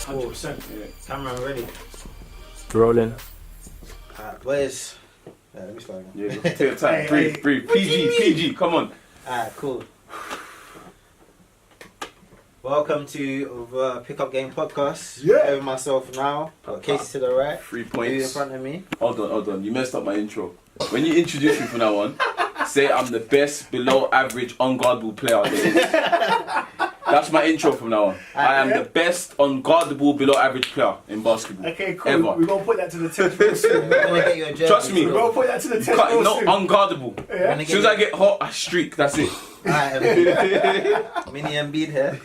100%. Yeah. Camera ready. Rolling. Alright, boys. Yeah, let me start again. Yeah, take your time. Breathe. PG, come on. Alright, cool. Welcome to Pick Up Game Podcast. Yeah. With myself now. Got Casey to the right. 3 You in points. front of me. Hold on. You messed up my intro. When you introduce me from now on, say I'm the best below average unguardable player there is. That's my intro from now on. I am the best unguardable below average player in basketball. Okay, cool. Ever. We're going to put that to the test real soon. I'm gonna get you a jersey. Trust me. We're going to put that to the test real No, soon. unguardable. Yeah. As soon as I get hot, I streak. That's it. Alright, Mini Embiid here.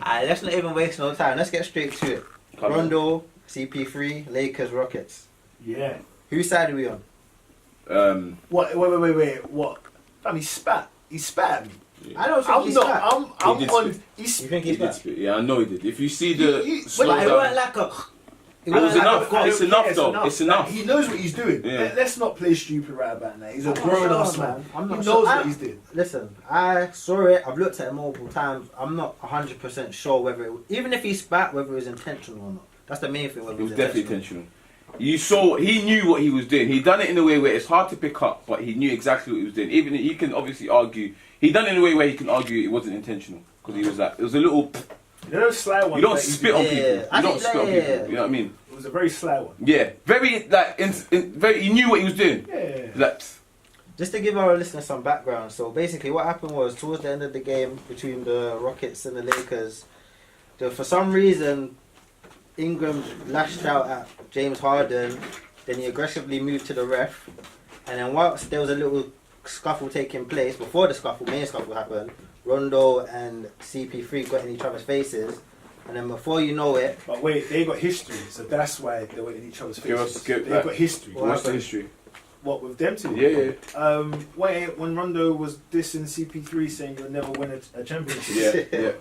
Alright, let's not even waste no time. Let's get straight to it. Come on. Rondo, CP3, Lakers, Rockets. Yeah. Whose side are we on? What? Wait. What? Fam, he spat. He spat at me. I don't think I'm he's not. spat. I'm He did on. spit. He's You think He he's did spat? spit. Yeah, I know he did. If you see the But But it slow weren't down, like a... It was enough. I It's don't enough care, though. It's enough. Like, he knows what he's doing. Yeah. Let's not play stupid right about now. He's a I'm not grown sure, ass man. man. I'm He not knows sure. what he's doing. Listen, I saw it. I've looked at it multiple times. I'm not 100% sure whether it... Even if he spat, whether it was intentional or not. That's the main thing. Whether It was definitely intentional. You saw, he knew what he was doing. He done it in a way where it's hard to pick up, but he knew exactly what he was doing. Even he can obviously argue. He done it in a way where he can argue it wasn't intentional because he was like, it was a little. You know, sly one. You don't that he spit did? on Yeah. people. I You don't think, spit on yeah. people. You know what I mean? It was a very sly one. Yeah, very like, very. He knew what he was doing. Yeah. Like, Just to give our listeners some background. So basically what happened was towards the end of the game between the Rockets and the Lakers, for some reason, Ingram lashed out at James Harden. Then he aggressively moved to the ref. And then whilst there was a little scuffle taking place, before the main scuffle happened, Rondo and CP3 got in each other's faces. And then before you know it... But wait, they got history, so that's why they were in each other's faces. Give They that. got history. what's the history? What, with them two? Yeah. When Rondo was dissing CP3 saying you'll never win a championship. Yeah.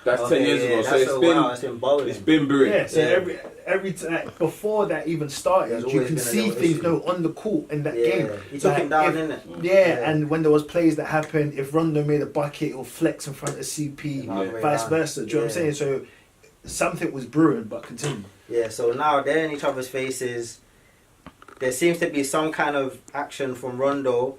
That's 10 years ago. So That's it's a been. while. It's been bowling. It's been brewing. Yeah, so Yeah. every time before that even started, There's you always can been a see little things issue. on the court in that Yeah, game. he took Like, him down, if- innit? Yeah, and when there was plays that happened, if Rondo made a bucket, he'll flex in front of CP, And all the way vice down. versa. Do you know what I'm Yeah. saying? So something was brewing, but continue. Yeah, so now they're in each other's faces. There seems to be some kind of action from Rondo,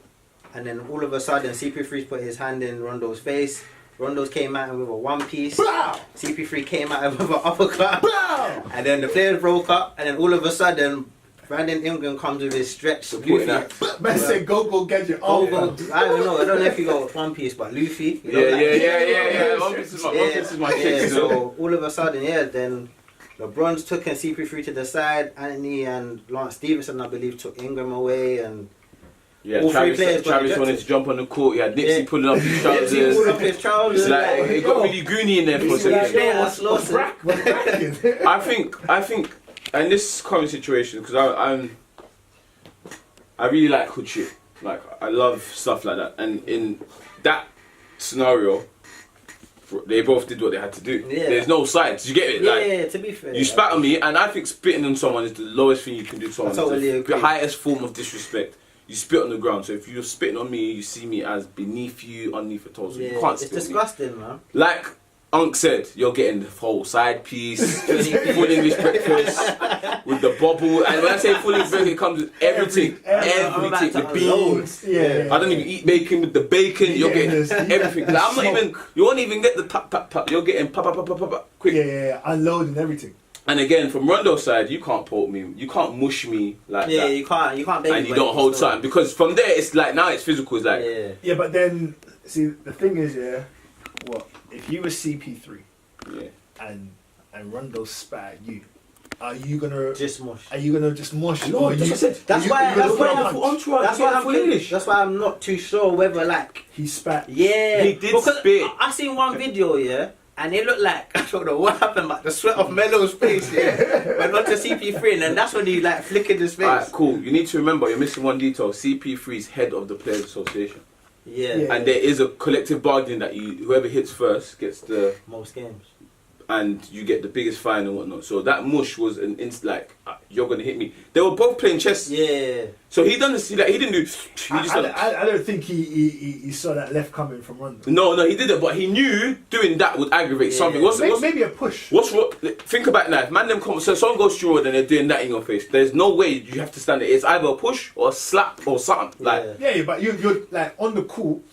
and then all of a sudden CP3's put his hand in Rondo's face. Rondo's came at him with a one piece. Blow! CP3 came at him with an uppercut. Blow! And then the players broke up, and then all of a sudden, Brandon Ingram comes with his stretch. Putting Luffy. that. Man said go get your Oh, arm. I don't know if he got one piece, but Luffy. you know, Yeah. One piece is my Yeah, shit. so all of a sudden, then LeBron's took CP3 to the side. Anthony and Lance Stevenson, I believe, took Ingram away, and Yeah, all three players got Travis wanted ejected. to jump on the court. Yeah, Nipsey Yeah. pulling up his he trousers. pulled up his trousers. It's like it got really goony in there for a He's second. like, yeah, that's lost. What's cracking? I think, and this current situation, because I really like hood shit. Like I love stuff like that, and in that scenario, they both did what they had to do. Yeah. There's no sides. You get it? Like, Yeah, to be fair. you spat on me, and I think spitting on someone is the lowest thing you can do to someone. I totally It's agree. the highest form of disrespect. You spit on the ground. So if you're spitting on me, you see me as beneath you, underneath your toes. So you Yeah, can't it's spit on me. disgusting, man. Like Unc said, you're getting the whole side piece, full English breakfast with the bubble. And when I say full English breakfast, it comes with everything. Everything. The beans. Yeah. I don't even eat bacon with the bacon. You're getting Yes. everything. Like, I'm not even. You won't even get the tap. You're getting pop quick. Yeah, unloading everything. And again, from Rondo's side, you can't poke me. You can't mush me like Yeah, that. you can't baby And you weight don't hold still. time because from there it's like now it's physical. It's like Yeah. Yeah, but then see the thing is, what if you were CP3 yeah. and Rondo spat at you? Are you gonna Just mush. just mush? No, or that's you, what I said. That's you- why. you That's gonna why. put a I'm, punch? that's why I'm full English. That's why I'm not too sure whether like. He spat. Yeah, He did because spit. I seen one video, and it looked like I don't know what happened, but the sweat of Melo's face, went onto CP3, and then that's when he like flickered his face. Alright, cool. You need to remember, you're missing one detail. CP3 is head of the Players Association, Yeah, Yeah. and there is a collective bargaining that whoever hits first gets the. most games. and you get the biggest fine and whatnot. So that mush was an like you're gonna hit me. They were both playing chess. Yeah. So he done this. Like, he didn't do. He just I don't think he saw that left coming from Rondo. No, he didn't. But he knew doing that would aggravate something. Maybe a push. Think about it now. If man them come, so someone goes through and they're doing that in your face. There's no way you have to stand it. It's either a push or a slap or something. Like but you're like on the court.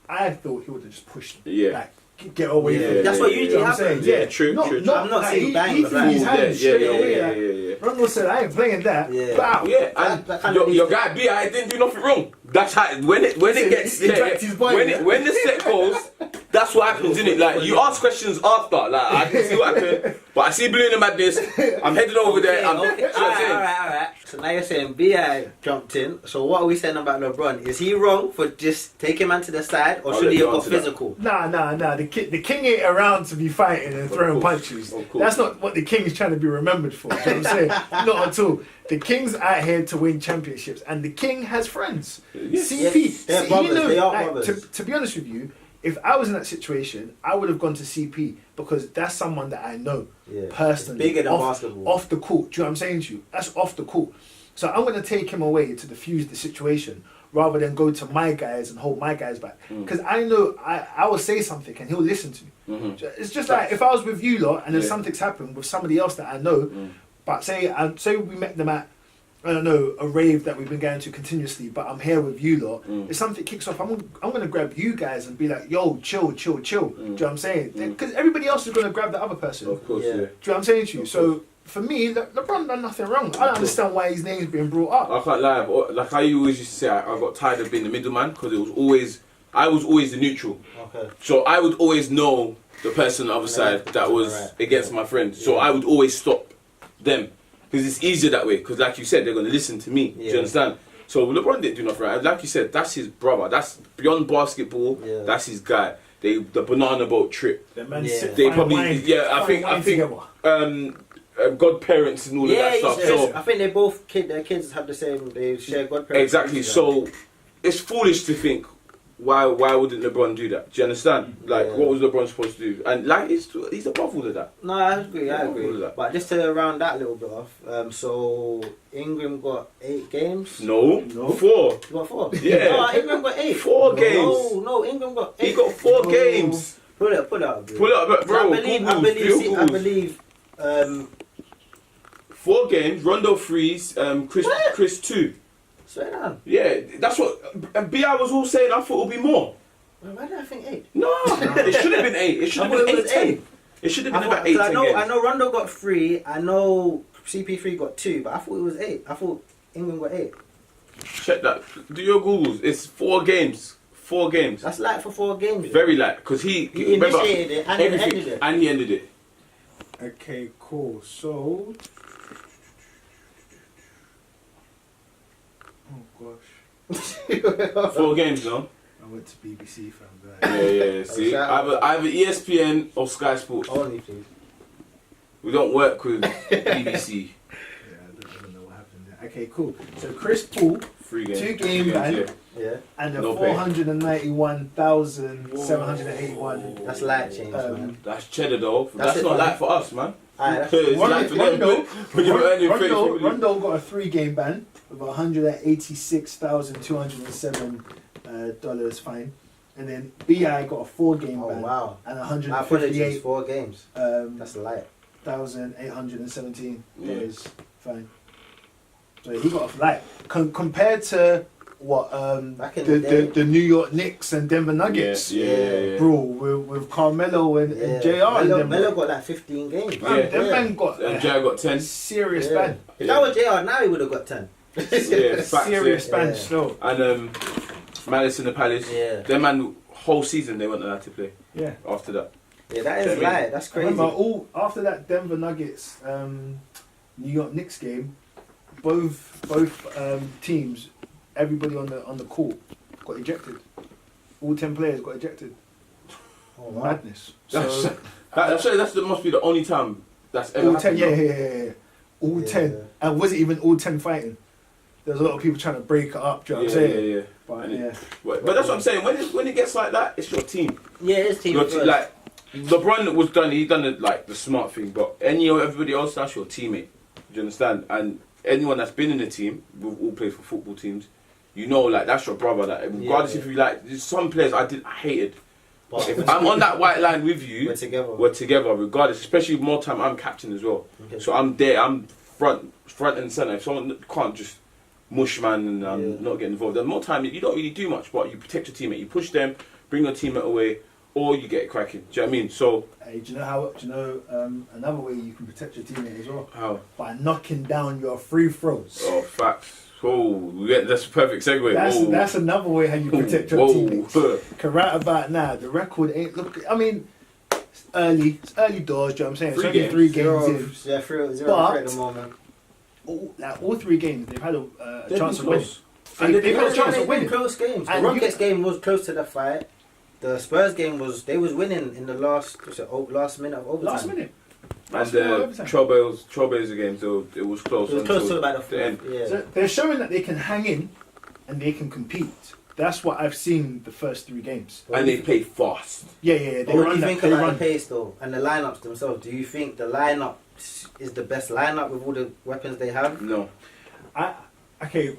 I thought he would have just pushed. Yeah. Like, get away from it. That's what usually happens. Yeah, true. I'm not seeing bang. He threw his hand straight away. Yeah. Rondo said, "I ain't playing that." Yeah. Bow. Yeah, and your guy B.I. didn't do nothing wrong. That's how when it gets he dragged his body. when the set goes, that's what happens, isn't it? Like you ask questions after. Like I can see what happened, but I see Blue in the madness. I'm heading over there. Okay. Alright. So now you're saying B.I. jumped in. So what are we saying about LeBron? Is he wrong for just taking man to the side, or should he have got physical? Nah. The king ain't around to be fighting and throwing punches. That's not what the king is trying to be remembered for. Do you know what I'm saying? Not at all. The king's out here to win championships, and the king has friends. Yes. Yes, they're brothers. They are brothers. To be honest with you, if I was in that situation, I would have gone to CP because that's someone that I know personally. It's bigger than basketball. Off the court. Do you know what I'm saying to you? That's off the court. So I'm going to take him away to diffuse the situation rather than go to my guys and hold my guys back. Because I know I will say something and he'll listen to me. It's just like if I was with you lot and then something's happened with somebody else that I know, but say we met them at, I don't know, a rave that we've been going to continuously, but I'm here with you lot. If something kicks off, I'm going to grab you guys and be like, yo, chill. Do you know what I'm saying? Because everybody else is going to grab the other person. Of course, yeah. Do you know what I'm saying to you? So for me, LeBron done nothing wrong. I don't understand why his name's being brought up. I can't lie. Like how you always used to say, I got tired of being the middleman because I was always the neutral. Okay. So I would always know the person on the other side that was against my friend. So I would always stop them. Because it's easier that way. Because like you said, they're going to listen to me. Do you understand? So LeBron didn't do nothing right. Like you said, that's his brother. That's beyond basketball. Yeah. That's his guy. The banana boat trip. The man they probably I think godparents and all of that stuff. So I think they both their kids have the same. They share godparents. Exactly. So it's foolish to think why wouldn't LeBron do that? Do you understand? Like what was LeBron supposed to do? And like he's above all of that. No, I agree. But just to round that a little bit off, so Ingram got 8 games. No. 4. You got 4. Yeah. No, Ingram got 8. 4 games. No, Ingram got 8. He got 4 games. Pull it up, bro. Pull it up, bro. I believe. 4 games. Rondo 3. Chris 2. Swear down. Yeah, that's what B.I. was all saying. I thought it would be more. Why did I think 8? No, it should have been 8. It should have been 8, 10. It should have been about 8, 10 games. I know Rondo got 3. I know CP3 got 2, but I thought it was 8. I thought Ingram got 8. Check that. Do your Googles. It's 4 games. 4 games. That's light for 4 games. Very light, because he initiated it and he ended it. And he ended it. Okay, cool. So, oh gosh. 4 games, no? I went to BBC, fam. Yeah. See, either ESPN or Sky Sports. Only, please. We don't work with BBC. Yeah, I don't know what happened there. Okay, cool. So Chris Paul, 3 games. 2 game ban, yeah, and No a pay. 491,781. That's light change, man. That's cheddar though. That's it, not man. light for us, man. Alright, It's light for them. When you're earning Rondo got a 3 game ban of $186,207 fine, and then BI got a 4 game ban wow. and Apologies, 4 games. That's light. $1,817 fine. So he got like compared to what Back in the day. the New York Knicks and Denver Nuggets, Yeah. bro, with Carmelo and JR. Melo got like 15 games. Them man got And JR got 10. serious ban. If that was JR now, he would have got 10. Yeah, facts, Serious ban Yeah. still. And Malice in the Palace. Yeah. Their man, whole season they weren't allowed to play. Yeah. After that. Yeah, that is light. That's I crazy. remember after that Denver Nuggets New York Knicks game, both teams, everybody on the court got ejected. All 10 players got ejected. Oh, wow. Madness. That's, So that must be the only time that's ever all 10, happened. yeah. All Yeah. 10. And was it even all 10 fighting? There was a lot of people trying to break it up, do you know what I'm saying? Yeah. But And yeah. But that's what I'm saying. When it gets like that, it's your team. Yeah, it's team Your first. like LeBron was done. He done the smart thing, but everybody else, that's your teammate. Do you understand? And anyone that's been in the team, we've all played for football teams. You know, like that's your brother. Like regardless if you like, there's some players I hated. But if I'm on that white line with you, we're together. Regardless, especially more time I'm captain as well. Okay. So I'm there. I'm front and centre. If someone can't just mush man and not get involved, then more time you don't really do much. But you protect your teammate. You push them, bring your teammate away, or you get it cracking. Do you know what I mean? So. Hey, do you know another way you can protect your teammate as well? How? By knocking down your free throws. Oh, facts. Oh, that's a perfect segue. That's another way how you protect your teammates. Because right about now, the record ain't look. I mean, it's early doors. Do you know what I'm saying? It's only 3 games in. Yeah, 0-3 at the moment. All 3 games, they've had a chance to win. They've had a chance to win close games. The Rockets game was close to the fight. The Spurs game was winning in the last minute of overtime. Last minute. And the Trailblazer game, so it was close. It was close to about the end. Yeah. So they're showing that they can hang in and they can compete. That's what I've seen the first 3 games. And they play fast. Yeah. What do you think about the pace though, and the lineups themselves? Do you think the lineup is the best lineup with all the weapons they have? No. Okay.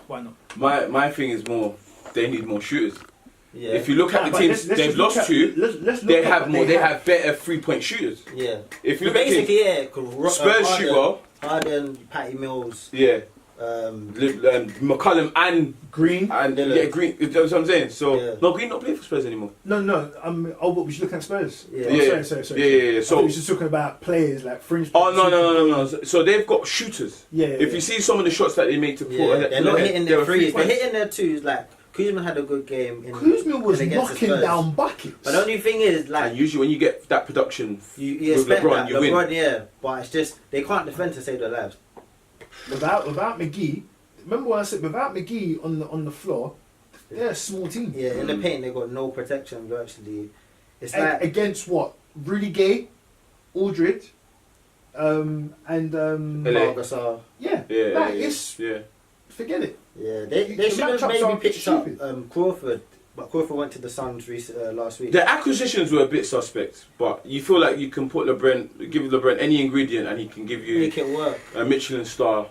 Why not? My thing is more. They need more shooters. Yeah. If you look at the teams they've lost to, they have more. They have better 3-point shooters. Yeah. If you look basically, at Spurs shoot well. Harden, Patty Mills. Yeah. McCollum and Green. Green. That's what I'm saying. So no, Green not playing for Spurs anymore. No. But we should look at Spurs. Yeah. Sorry. Yeah. So we're just talking about players like fringe. Oh no. So they've got shooters. Yeah. If you see some of the shots that they make to pull, they're not hitting their threes. They're hitting their twos. Like Kuzma had a good game. Kuzma was knocking down buckets. But the only thing is, like, and usually when you get that production, you expect LeBron, you win. Yeah, but it's just they can't defend to save their lives. Without McGee, remember what I said? Without McGee on the floor, they're a small team. Yeah, in the paint they got no protection. Virtually, it's against what? Rudy Gay, Aldridge, and Gasol. Yeah. Forget it. Yeah, they should have maybe picked up Crawford, but Crawford went to the Suns last week. The acquisitions were a bit suspect, but you feel like you can give LeBron any ingredient and he can give you make it work. A Michelin star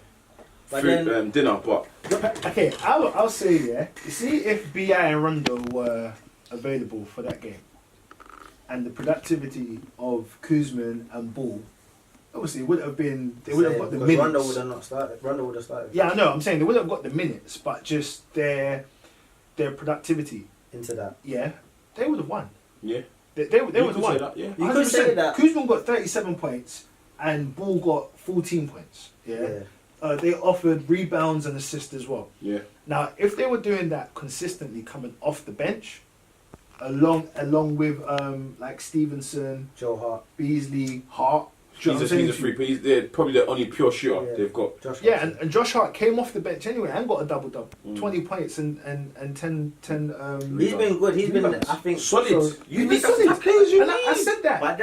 dinner. But okay, I'll say you see if BI and Rondo were available for that game, and the productivity of Kuzma and Ball. Obviously, they would have got the minutes. Rondo would have not started. Rondo would have started. Yeah, I know. I'm saying they would have got the minutes, but just their productivity into that. Yeah, they would have won. Yeah, they would have won. That, yeah. You could say that. Kuzma got 37 points and Ball got 14 points. Yeah. They offered rebounds and assists as well. Yeah. Now, if they were doing that consistently, coming off the bench, along with like Stevenson, Joe Hart, Beasley, Hart. He's a free. They're probably the only pure shooter they've got. And Josh Hart came off the bench anyway and got a double. 20 points and 10. He's been good. He's been, I think, solid. So, you need solid players. I said that. But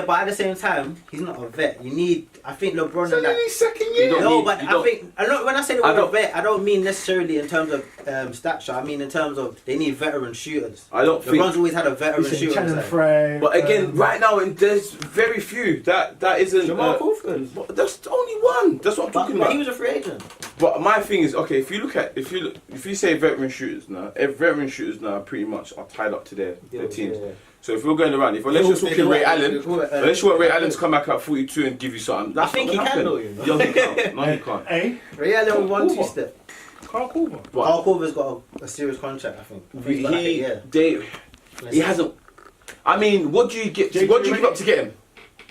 but at the same time, he's not a vet. You need. I think LeBron. So in his second year. When I say the word vet, I don't mean necessarily in terms of stature. I mean in terms of they need veteran shooters. I don't think LeBron's always had a veteran shooter. But again, right now, there's very few that isn't. Jamal Crawford. That's only one. That's what I'm talking about. He was a free agent. But my thing is, okay, if you say veteran shooters now, pretty much are tied up to their teams. Yeah. So if we're going around, unless you're talking Ray Allen, unless you want Ray Allen to come back at 42 and give you something, I think he can though. You know? No, he can't. No, he can't. Hey, Ray Allen 1-2 step. Carl Korver. Carl Korver's got a serious contract, I think. He hasn't. I mean, what do you get? What do you give up to get him?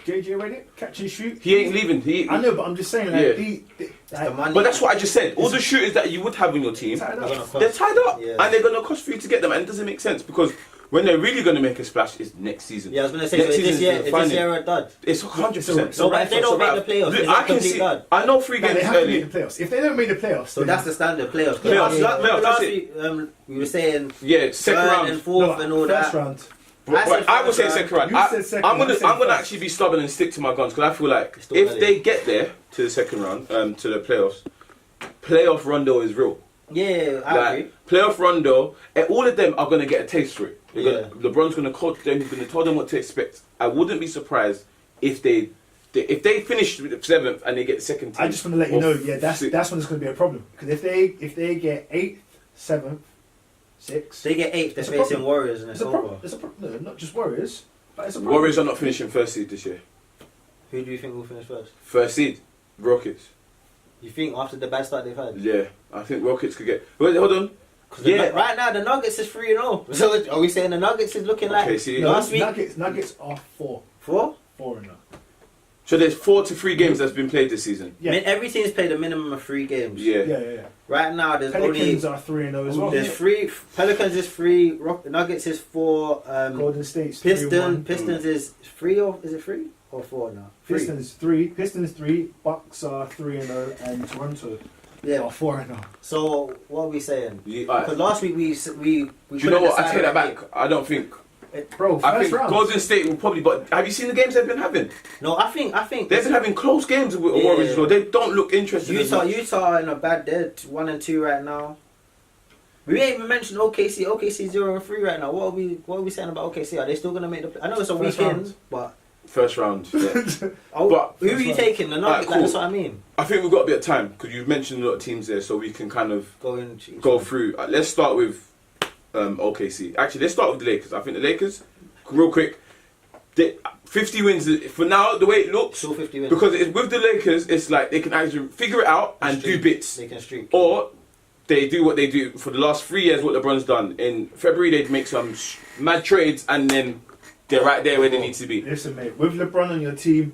JJ Redick, catch and shoot. He ain't leaving. I know, but I'm just saying, but that's what I just said. All the shooters that you would have on your team, they're tied up, and they're gonna cost for you to get them, and it doesn't make sense because when they're really gonna make a splash is next season. Yeah, I was gonna say next season is this year a dud. It's 100%. So if they don't make the playoffs, it's a complete dud. I know 3 games early. The playoffs. If they don't make the playoffs, so that's the standard playoffs. Last week, we were saying second round and fourth and all that. First round. I would say second round. I'm gonna actually be stubborn and stick to my guns because I feel like if they get there to the second round, to the playoffs, playoff Rondo is real. Yeah, I agree. Playoff Rondo, and all of them are going to get a taste for it. Yeah. LeBron's going to coach them. He's going to tell them what to expect. I wouldn't be surprised if they finish with 7th and they get second team. I just want to let you know, that's when it's going to be a problem. Because if they get 8th, 7th, 6th, They get 8th. They're facing Warriors and it's over. No, not just Warriors, but it's a problem. Warriors are not finishing first seed this year. Who do you think will finish first? First seed, Rockets. You think after the bad start they've had? Yeah, I think Rockets could get. Wait, hold on. Yeah. Right now the Nuggets is 3-0. So are we saying the Nuggets is looking like last week? Nuggets are 4. 4? 4-0. So there's 4 to 3 games that's been played this season. Yeah. Every team's played a minimum of 3 games. Yeah. Right now there's Pelicans are 3-0 as well. There's 3. Pelicans is 3. Nuggets is 4. Golden State's Pistons is 3 or is it 3 or 4 now? Pistons 3. Bucks are 3-0 and Toronto are 4-0. So what are we saying? Because last week we do you know what? I take that back. I don't think. Bro, I think round. Golden State will probably. But have you seen the games they've been having? No, I think They've been having close games with Warriors as well. They don't look interested. Utah in a bad dead 1-2 right now. We ain't even mentioned OKC. OKC 0-3 right now. What are we saying about OKC? Are they still gonna make the? I know it's a First weekend, round. but First round. Yeah. but who are you taking? The Nuggets. Cool. That's what I mean. I think we've got a bit of time because you've mentioned a lot of teams there, so we can kind of go through. Let's start with OKC. Actually, let's start with the Lakers. I think the Lakers, real quick, 50 wins for now. The way it looks, Still 50 wins. because with the Lakers, it's like they can either figure it out and do bits, They can streak. or they do what they do for the last 3 years. What LeBron's done in February, they'd make some mad trades, and then they're right there where they need to be. Listen, mate, with LeBron on your team,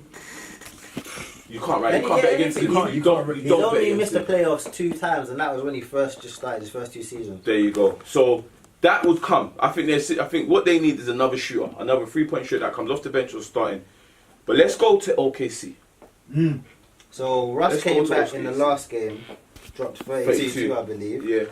You can't bet against him. You don't bet He's only against missed the him. playoffs 2 times, and that was when he first just started his first 2 seasons. There you go. So that would come. I think what they need is another shooter, another 3-point shooter that comes off the bench or starting. But let's go to OKC. So Russ Let's came go to back OKC. in the last game, dropped 32, I believe. Yeah.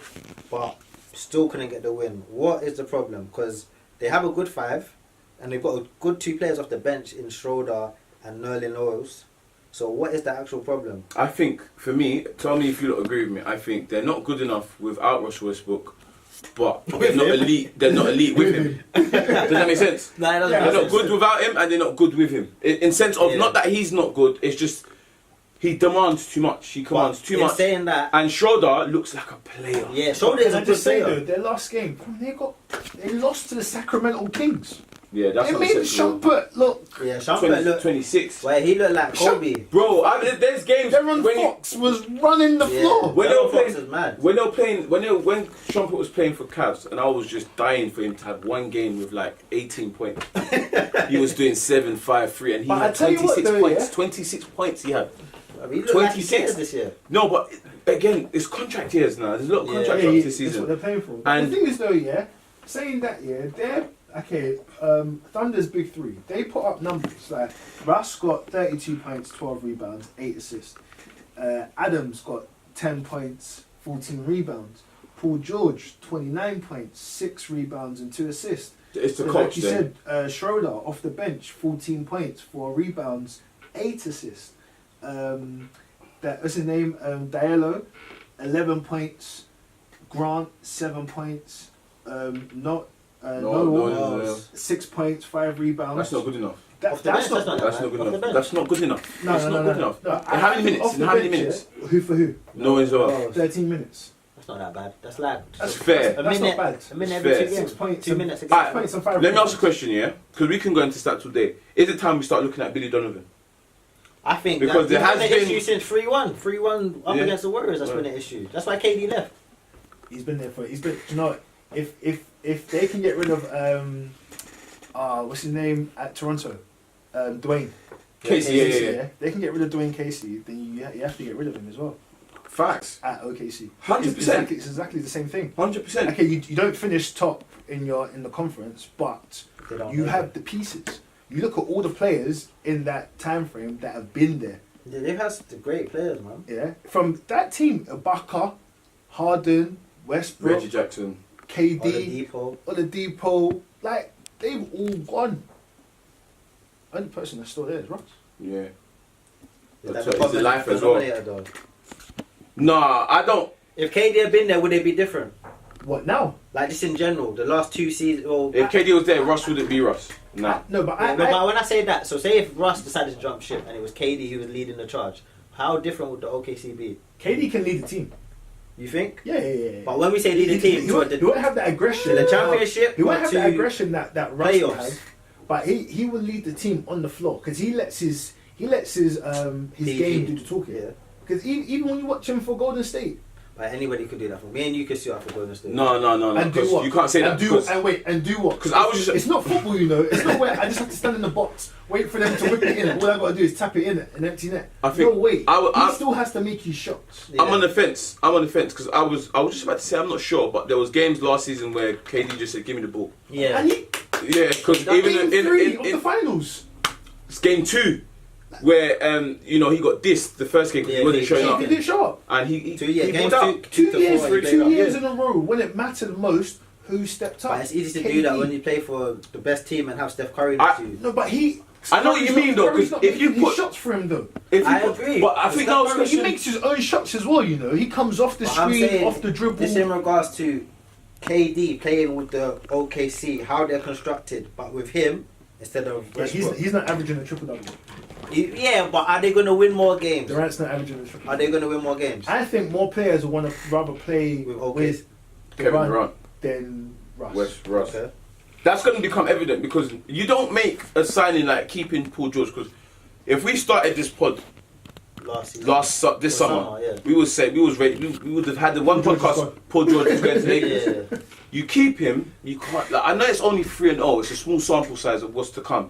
But still couldn't get the win. What is the problem? Because they have a good 5, and they've got a good 2 players off the bench in Schroeder and Nerlin Owens. So what is the actual problem? I think, for me, tell me if you don't agree with me, I think they're not good enough without Russell Westbrook, but they're not elite. They're not elite with him. Does that make sense? No, it doesn't They're make not sense. good without him, and they're not good with him. In sense of, not that he's not good, it's just he demands too much. He commands too much. Saying that, And Schroeder looks like a player. yeah, Schroeder is a good player. their last game, they lost to the Sacramento Kings. Yeah, that's They what made I'm saying. Shumpert look. Yeah, Shumpert looked. 26. Well, he looked like Kobe. Bro, there's games Deron when Fox was running the floor. When they were Deron Fox is mad. when Shumpert was playing for Cavs, and I was just dying for him to have one game with like 18 points. He was doing 7, 5, 3, and he But I had tell you 26 what though, points. yeah? 26 points he had. I mean, he looked like he 26 cares this year. No, but again, it's contract years now. There's a lot of contract Yeah, drops this that's season. what they're paying for. But And- the thing is though, saying that, they're okay. Thunder's big 3. They put up numbers like Russ got 32 points, 12 rebounds, 8 assists. Adams got 10 points, 14 rebounds. Paul George 29 points, 6 rebounds and 2 assists. It's the So coach like you then. said, Schroeder off the bench, 14 points, 4 rebounds, 8 assists. What's his name? Diallo, 11 points. Grant, 7 points. No, 6 points, 5 rebounds. That's not good enough. Off the bench, that's not That's not good Off the enough. bench. That's not good enough. No, That's no, not no, good no, enough. no. In how many minutes? Off In the how many bench, minutes? Who for who? No as well. Oh, 13 minutes. That's not that bad. That's like That's fair. a That's minute. not bad. A minute Fair. every 2 games. 6 points. 2 minutes. Six Alright, points and 5 Let me rebounds. ask a question, yeah? Because we can go into stats all day. Is it time we start looking at Billy Donovan? I think Because there has been been- an issue since 3-1 up Yeah. against the Warriors. That's been an issue. That's why KD left. He's been there for. He's been. You know, if they can get rid of what's his name at Toronto, Dwayne Casey, yeah. They can get rid of Dwayne Casey. Then you have to get rid of him as well Facts. at OKC. 100%. It's exactly the same thing. 100%. Okay, you don't finish top in the conference, but They don't you know have the pieces. You look at all the players in that time frame that have been there. Yeah, they've had some great players, man. Yeah, from that team, Ibaka, Harden, Westbrook, Reggie Jackson. KD, Oladipo. Oladipo, like they've all gone. Only person that's still there is Ross. Yeah. Is That's that what- it's the life as well. denominator, though? Nah, I don't. If KD had been there, would it be different? What now? Like just in general, the last 2 seasons. Or If KD was there, Russ wouldn't be Russ. Nah. No, but but when I say that, so say if Russ decided to jump ship and it was KD who was leading the charge, how different would the OKC be? KD can lead the team. You think? Yeah. But when we say lead the team, he won't have that aggression. the championship, He won't have to that aggression that Russ playoffs. has. But he will lead the team on the floor because he lets his game do the talking. Yeah. Because even when you watch him for Golden State, Like anybody could do that for me and you could see out for Golden State. No. and do what? You can't say that. And do what? Because I was just. It's not football, you know. It's not where I just have to stand in the box, wait for them to whip it in. All I got to do is tap it in an empty net. I think no way. I He still has to make his shots. Yeah. I'm on the fence because I was just about to say I'm not sure, but there was games last season where KD just said, "Give me the ball." Yeah. And he Because game even 3 of the in finals. game 2, where he got dissed the first game because Yeah, he wasn't showing up, He didn't show up. and he Game pulled out. 2 to 4, he played Two up. years in a row when it mattered most. Who stepped up? But it's easy to KD. do that when you play for the best team and have Steph Curry I- next to you. No, but he. I know what you mean, though, Curry's 'cause not if you making his put- shots for him though. If you I put- agree. But I think that was He question. makes his own shots as well. You know, he comes off the But I'm screen, saying off the dribble. This in regards to KD playing with the OKC, how they're constructed, but with him instead of Yeah, Westbrook. he's not averaging a triple double. Yeah, but are they going to win more games? Durant's not averaging a triple. Are they going to win more games? I think more players will want to rather play With with, OKC. Kevin Durant, than Russ. Russ. Okay. That's going to become evident because you don't make a signing like keeping Paul George. Because if we started this pod Last season. this Or summer, yeah. we would say we was ready. We would have had the one Paul George is podcast. gone. Paul George is going to Lakers. Yeah. You keep him. You can't. Like, I know it's only 3-0. It's a small sample size of what's to come.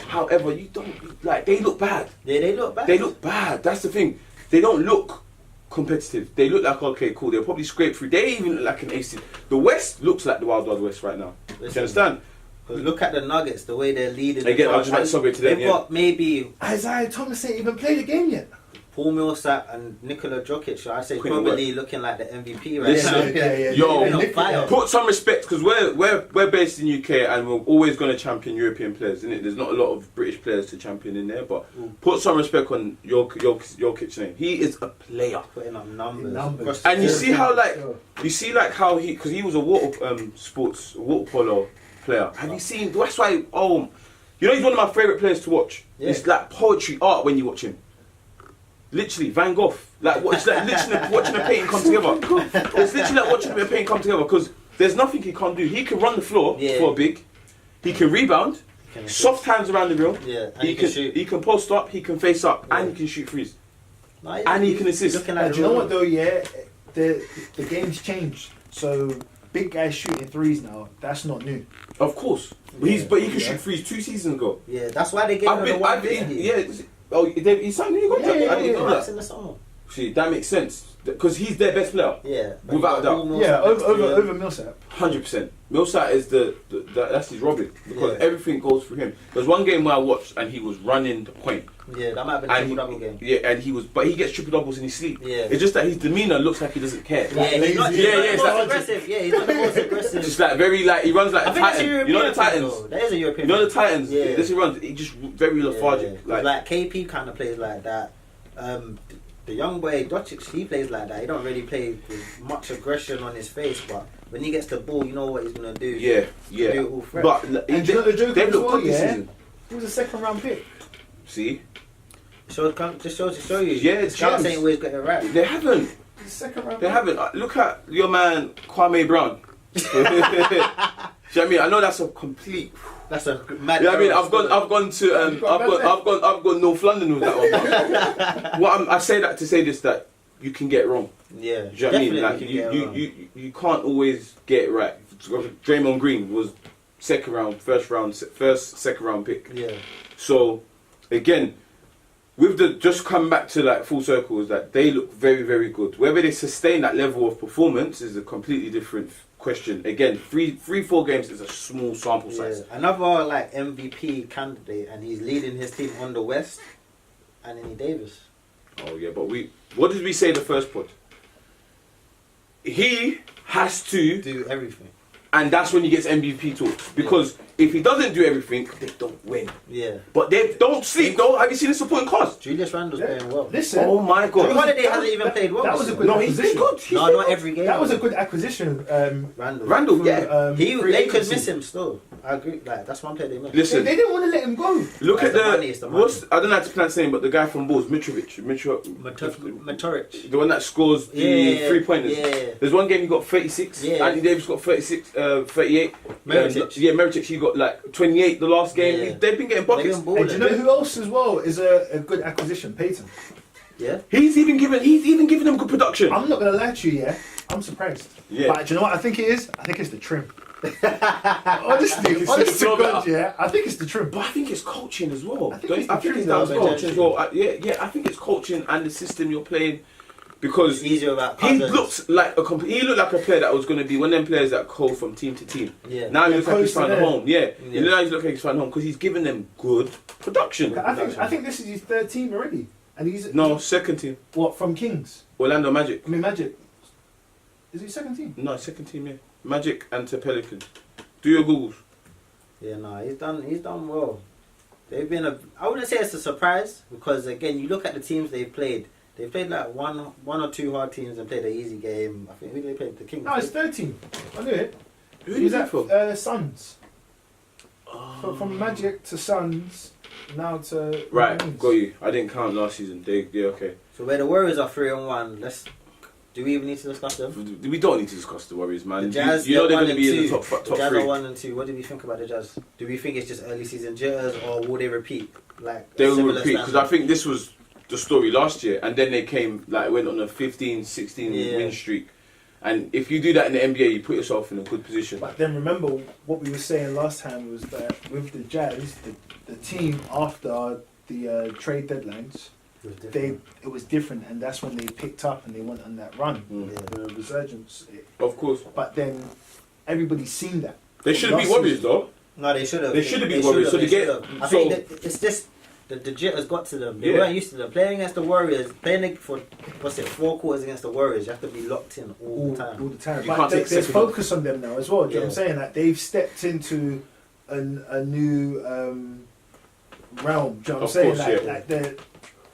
However, you don't like. They look bad. Yeah, they look bad. They look bad. That's the thing. They don't look competitive. They look like okay, cool. They'll probably scrape through. They even look like an ace. The West looks like the Wild Wild West right now. Do you understand? Because look at the Nuggets, the way they're leading. Again, the I'll just make something to them, They've got maybe Isaiah Thomas ain't even played a game yet. Paul Millsap and Nikola Jokic. So I say Queen of probably looking like the MVP right Listen, now. yo, They're on fire. Put some respect because we're based in UK and we're always going to champion European players, isn't it? There's not a lot of British players to champion in there, but put some respect on your name. He is a player. Putting up numbers. Numbers. And you see how Sure. because he was a water polo player. Have you seen? That's why. He's one of my favorite players to watch. Yeah. It's like poetry art when you watch him. Literally, Van Gogh. It's like literally watching a painting come together. It's literally like watching a painting come together because there's nothing he can't do. He can run the floor for a big. He can rebound. Soft hands around the rim. Yeah, and He can shoot. He can post up. He can face up, Yeah. and he can shoot threes. No, And he can assist. Looking like Do you know what though? Yeah, the game's changed. So big guys shooting threes now. That's not new. Of course, but he could shoot threes 2 seasons ago. Yeah, that's why they gave him the 150. He signed a new contract. Yeah, I didn't know That's that. in the summer. See, that makes sense because he's their best player, Yeah, but Without you got a doubt. Paul Millsap Yeah, next to him. over Millsap. 100%. Millsap is that's his Robin because Yeah. everything goes through him. There's one game where I watched and he was running the point. Yeah, that might have been a And triple-double game. Yeah, and but he gets triple doubles in his sleep. Yeah. It's just that his demeanor looks like he doesn't care. Yeah, he's not, lazy. he's not Yeah, the it's most like- aggressive. Yeah, he's not the most aggressive. Just like very he runs like I a think that's a Titan. European You know the thing, Titans. though. That is a European You know the thing. Titans. Yeah. This he runs. He just very lethargic. Yeah. Like KP kind of plays like that. The young boy Doncic, he plays like that. He don't really play with much aggression on his face, but when he gets the ball, you know what he's gonna do. Yeah. Do it all fresh. But And do you know the joke they've as looked well, good this yeah? season. He was a second round pick. See, Just show to show you. Yeah, the scouts James. ain't always got it right. they haven't. He's a second round They pick. haven't. Look at your man Kwame Brown. Do you know what I mean? I know that's a complete. That's a mad. You know what I mean? error. I've gone to I've gone North London with that one. But I say that to say this that you can get it wrong. Yeah, Do you know what I mean? definitely Like can get it wrong. you can't always get it right. Draymond Green was second round, second round pick. Yeah, So again, with the just coming back to like full circle is that they look very, very good. Whether they sustain that level of performance is a completely different question. Again, 4 games is a small sample size. yeah. Another like MVP candidate, and he's leading his team on the West. Anthony Davis. Oh yeah, but what did we say the first pod? He has to Do everything. And that's when he gets MVP talks. Because if he doesn't do everything, they don't win. Yeah. But they don't sleep though. Have you seen the supporting cast? Julius Randle's playing well. Listen. Oh my Drew god. Holiday hasn't even played well. That was a good No, he's been acquisition. good. He's No, been not good. every game. That was a good acquisition. Randle. Yeah. They could miss him still. I agree. Like that's one player they missed. Listen, They didn't want to let him go. look at It's the money, it's the money. I don't know how to pronounce his name, but the guy from Bulls, Mitrovic, Matoric. the one that scores the Yeah, 3-pointers. yeah. There's one game he got 36. Yeah. Anthony Davis got 36, 38. Mirotic. Mirotic, he got like 28 the last game. Yeah. They've been getting buckets. They've been And do you know who else as well is a good acquisition? Peyton. Yeah. He's even giving them good production. I'm not gonna lie to you, yeah. I'm surprised. Yeah. But do you know what I think it is? I think it's the trim. You honestly, can see honest the to flow God, better. yeah. I think it's the trim. But I think it's coaching as well. I think it's the I think it's trim down as to well. coaching as well. Yeah. I think it's coaching and the system you're playing because It's easier about he Cousins. looked like a player that was going to be one of them players that go from team to team. Yeah. Now he looks like he's close to found a there. home. Yeah. Yeah. Now he's looking like he's found a home because he's giving them good production. I think this is his third team already, and he's No, second team. what from Kings. Orlando Magic. I mean Magic. Is he second team? No, second team. Yeah. Magic and to Pelicans. Do your Googles. Yeah, no, he's done well. They've been I wouldn't say it's a surprise because again, you look at the teams they've played. They've played like one or two hard teams and played an easy game. I think who did they play? The Kings. No, it's third team. I knew it. Who He is was that at for? Suns. From Magic to Suns, now to Right, Kings. got you. I didn't count last season. Yeah, okay. So where the Warriors are 3-1, do we even need to discuss them? We don't need to discuss the Warriors, man. The Jazz, you know they're one going to and be in the two. top The Jazz three. are 1 and 2. What do we think about the Jazz? Do we think it's just early season jitters or will they repeat? Like They a will similar repeat because I standard? think this was the story last year, and then they went on a 15, 16 win streak. And if you do that in the NBA, you put yourself in a good position. But then remember what we were saying last time was that with the Jazz, the team after the trade deadlines, it was different, and that's when they picked up and they went on that run, the resurgence. Of course. But then everybody's seen that. They should have beat Warriors though. No, they should have. They should have beat Warriors. So they get. I think that it's just the jitters got to them. They weren't used to them. Playing against the Warriors, for 4 quarters against the Warriors, you have to be locked in all the time. All the time. You But can't take there's second off. focus on them now as well. Do you know what I'm saying? Like they've stepped into a new realm. Do you know what I'm Of saying? course, Like the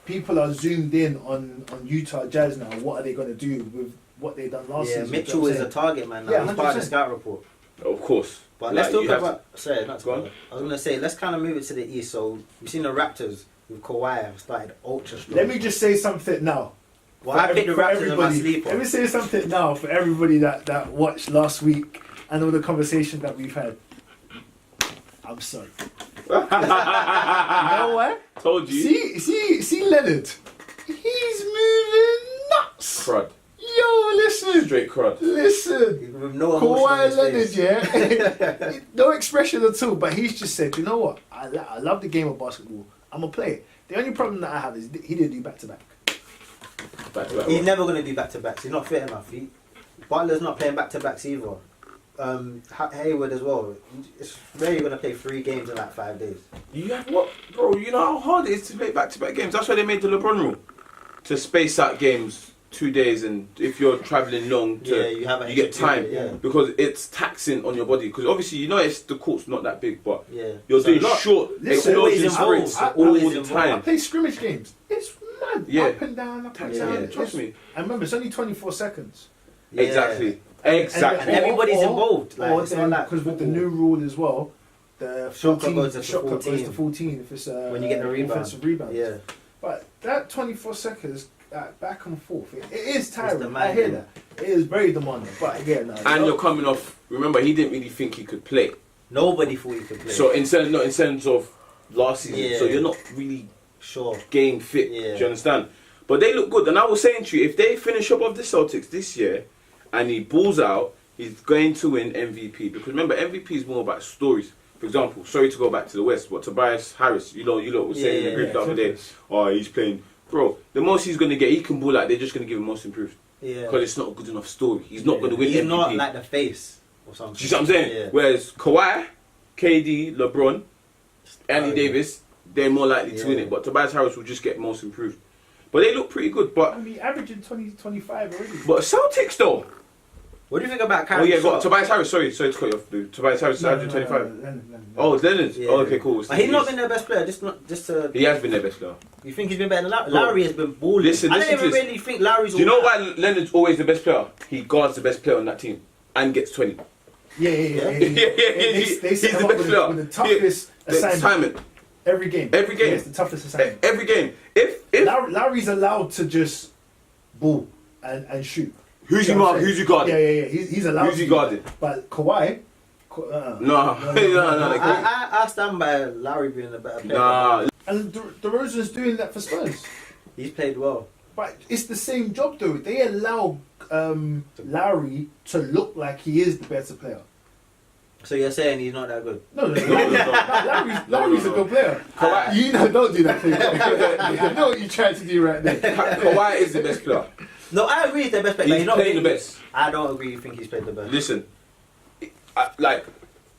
people are zoomed in on Utah Jazz now. What are they going to do with what they done last season? Mitchell Do you is know a target man now. Yeah, He's part of the 100%. scout report. Of course. But Like, let's talk you have about. Sorry, not to Go on. go. I was gonna say let's kind of move it to the east. So we've seen the Raptors with Kawhi have started ultra strong. Let me just say something now. Well, I picked the For Raptors in my everybody. sleeper. Let me say something now for everybody that watched last week and all the conversation that we've had. I'm sorry. You know what? Told you. See Leonard. He's moving nuts. Crud. Yo, listen. Straight crud. Listen. With no emotion on Kawhi his Leonard, face. yeah. No expression at all, but he's just said, you know what? I love the game of basketball. I'm going to play it. The only problem that I have is he didn't do back-to-back. Back to back. He's never going to do back-to-backs. He's not fit enough. Butler's not playing back-to-backs either. Hayward as well. It's rare you're going to play 3 games in like 5 days. You have what, bro? You know how hard it is to play back-to-back games. That's why they made the LeBron rule to space out games 2 days, and if you're traveling long, you get time period, because it's taxing on your body. Because obviously, you know, the court's not that big, but yeah. you're So doing lot- short Listen, always explosion involved. sprints Always all the involved. I time. play scrimmage games. It's mad. Yeah. Up and down, up and Yeah, down. trust me. And remember, it's only 24 seconds. Yeah. Exactly. And Exactly. everybody's involved. Like, Or it's not like because with the football. new rule as well, the Shot clock 14 goes to shot clock goes 14. to 14 if it's When you get the rebound. offensive rebound. Yeah. But that 24 seconds back and forth, it is tiring. I demanding. hear that. It is very demanding. But yeah, no. And you're coming off. Remember, he didn't really think he could play. Nobody thought he could play. So in terms of last season, Yeah. so you're not really sure. game fit. Yeah. Do you understand? But they look good, and I was saying to you, if they finish above the Celtics this year, and he balls out, he's going to win MVP. Because remember, MVP is more about stories. For example, sorry to go back to the West, but Tobias Harris, you lot were saying in the group the other day, oh, he's playing. Bro, the most he's going to get, he can ball out, they're just going to give him most improved. Yeah. Because it's not a good enough story. He's not going to win He's MVP. not like the face or something. Do you see what I'm saying? Yeah. Whereas Kawhi, KD, LeBron, Anthony yeah. Davis, they're more likely to win it. But Tobias Harris will just get most improved. But they look pretty good. I But mean, averaging 20, 25 already. Celtics though, What do you think about Oh Kyrie? yeah, got Tobias Harris. Sorry to cut you off. Dude. Tobias Harris, 125. Oh, it's Leonard. Yeah. Oh, okay, cool. But he's not been their best player. He has been their best player. You think he's been better than Lowry? Lowry has been balling. Listen I don't even to this. really think Lowry's. Do you know why Leonard's always the best player? He guards the best player on that team and gets 20. Yeah. They set He's him the up best player. with the toughest assignment. every game. Every game. Yes, the toughest assignment. Every game. If Lowry's allowed to just ball and shoot. who's you mark? Who's you guarding? Yeah. He's allowed. Who's to you do guarding? that. But Kawhi. No. I stand by Lowry being a better player. Nah. And DeRozan's doing that for Spurs. He's played well. But it's the same job though. They allow Lowry to look like he is the better player. So you're saying he's not that good? No. Lowry's a good player. Kawhi- You know, don't do that thing. I know what you tried to do right there. Kawhi is the best player. No, I agree he's the best player. but He's not playing the really- best. I don't agree. You think he's played the best? Listen, have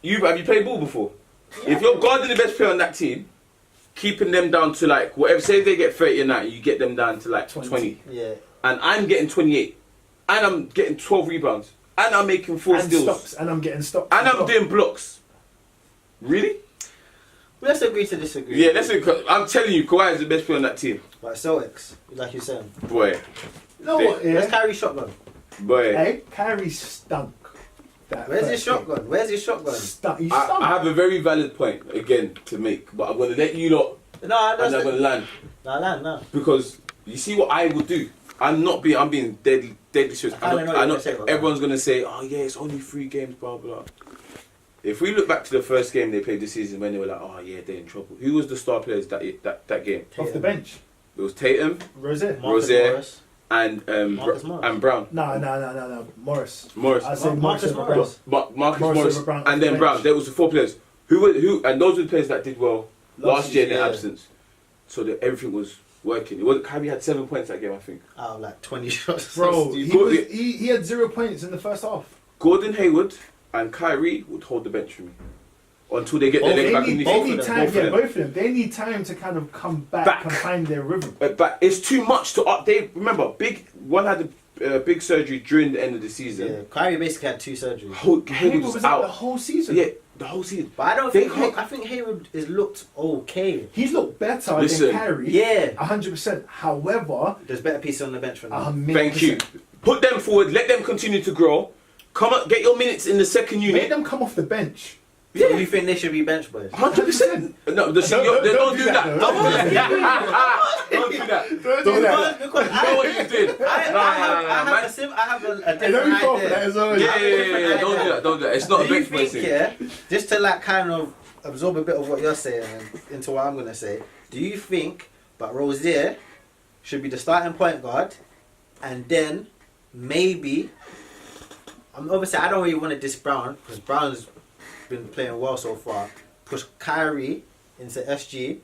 you played ball before? If you're guarding the best player on that team, keeping them down to like whatever. Say they get 30 a night, you get them down to like 20. Yeah. And I'm getting 28, and I'm getting 12 rebounds, and I'm making 4 And steals, stops, and I'm getting stopped. and I'm doing blocks. Really? Let's agree to disagree. Yeah, I'm telling you, Kawhi is the best player on that team. Like Celtics, like you said. Boy, You know what? Let's Yeah. carry shotgun. boy. Hey, Kyrie stunk. That Where's his first game. shotgun? Where's his shotgun? Stunk. He I stunk. have a very valid point again to make, but I'm gonna let you lot, No, and I'm gonna land no. because you see what I would do. I'm being deadly serious. I don't know what I you're gonna say about everyone's gonna say, oh yeah, it's only 3 games, blah blah. If we look back to the first game they played this season when they were like, oh yeah, they're in trouble. Who was the star players that game? Off the bench. It was Tatum Rosé. Rozier. Morris. and Marcus Morris. and Brown. No. Morris. Morris. I say Marcus Marcus Morris. Marcus Morris Morris over Brown and then bench. Brown. There was the 4 players who and those were the players that did well last year in their yeah. absence. So that everything was working. It was Kyrie had 7 points that game, I think. Out of like 20 shots. Bro, Stupid. he had 0 points in the first half. Gordon Hayward and Kyrie would hold the bench for me until they get their legs back in the They game. need time. Yeah, both of them. They need time to kind of come back. and find their rhythm. But it's too much to up. They remember one had a big surgery during the end of the season. Yeah, Kyrie basically had 2 surgeries. Hayward Hayward was was out out the whole season. Yeah, the whole season. But I don't They think can't- I think Hayward has looked okay. He's looked better Listen. than Kyrie. Yeah. 100%. However, There's better pieces on the bench for now. 100%. Thank you. Put them forward. Let them continue to grow. Come up, get your minutes in the second Make unit. them come off the bench. So you think they should be bench boys? 100%. No, don't do that. though. Don't do that. Don't do that. Don't do that. Because You know what you did. I have a Let different me fall for that idea. as well. Yeah. Don't do that. Don't do that. It's not a Do you bench boy think, thing. yeah, just to like kind of absorb a bit of what you're saying and into what I'm gonna say, do you think that Rozier should be the starting point guard and then maybe obviously I don't really want to diss Brown because Brown's been playing well so far. Push Kyrie into SG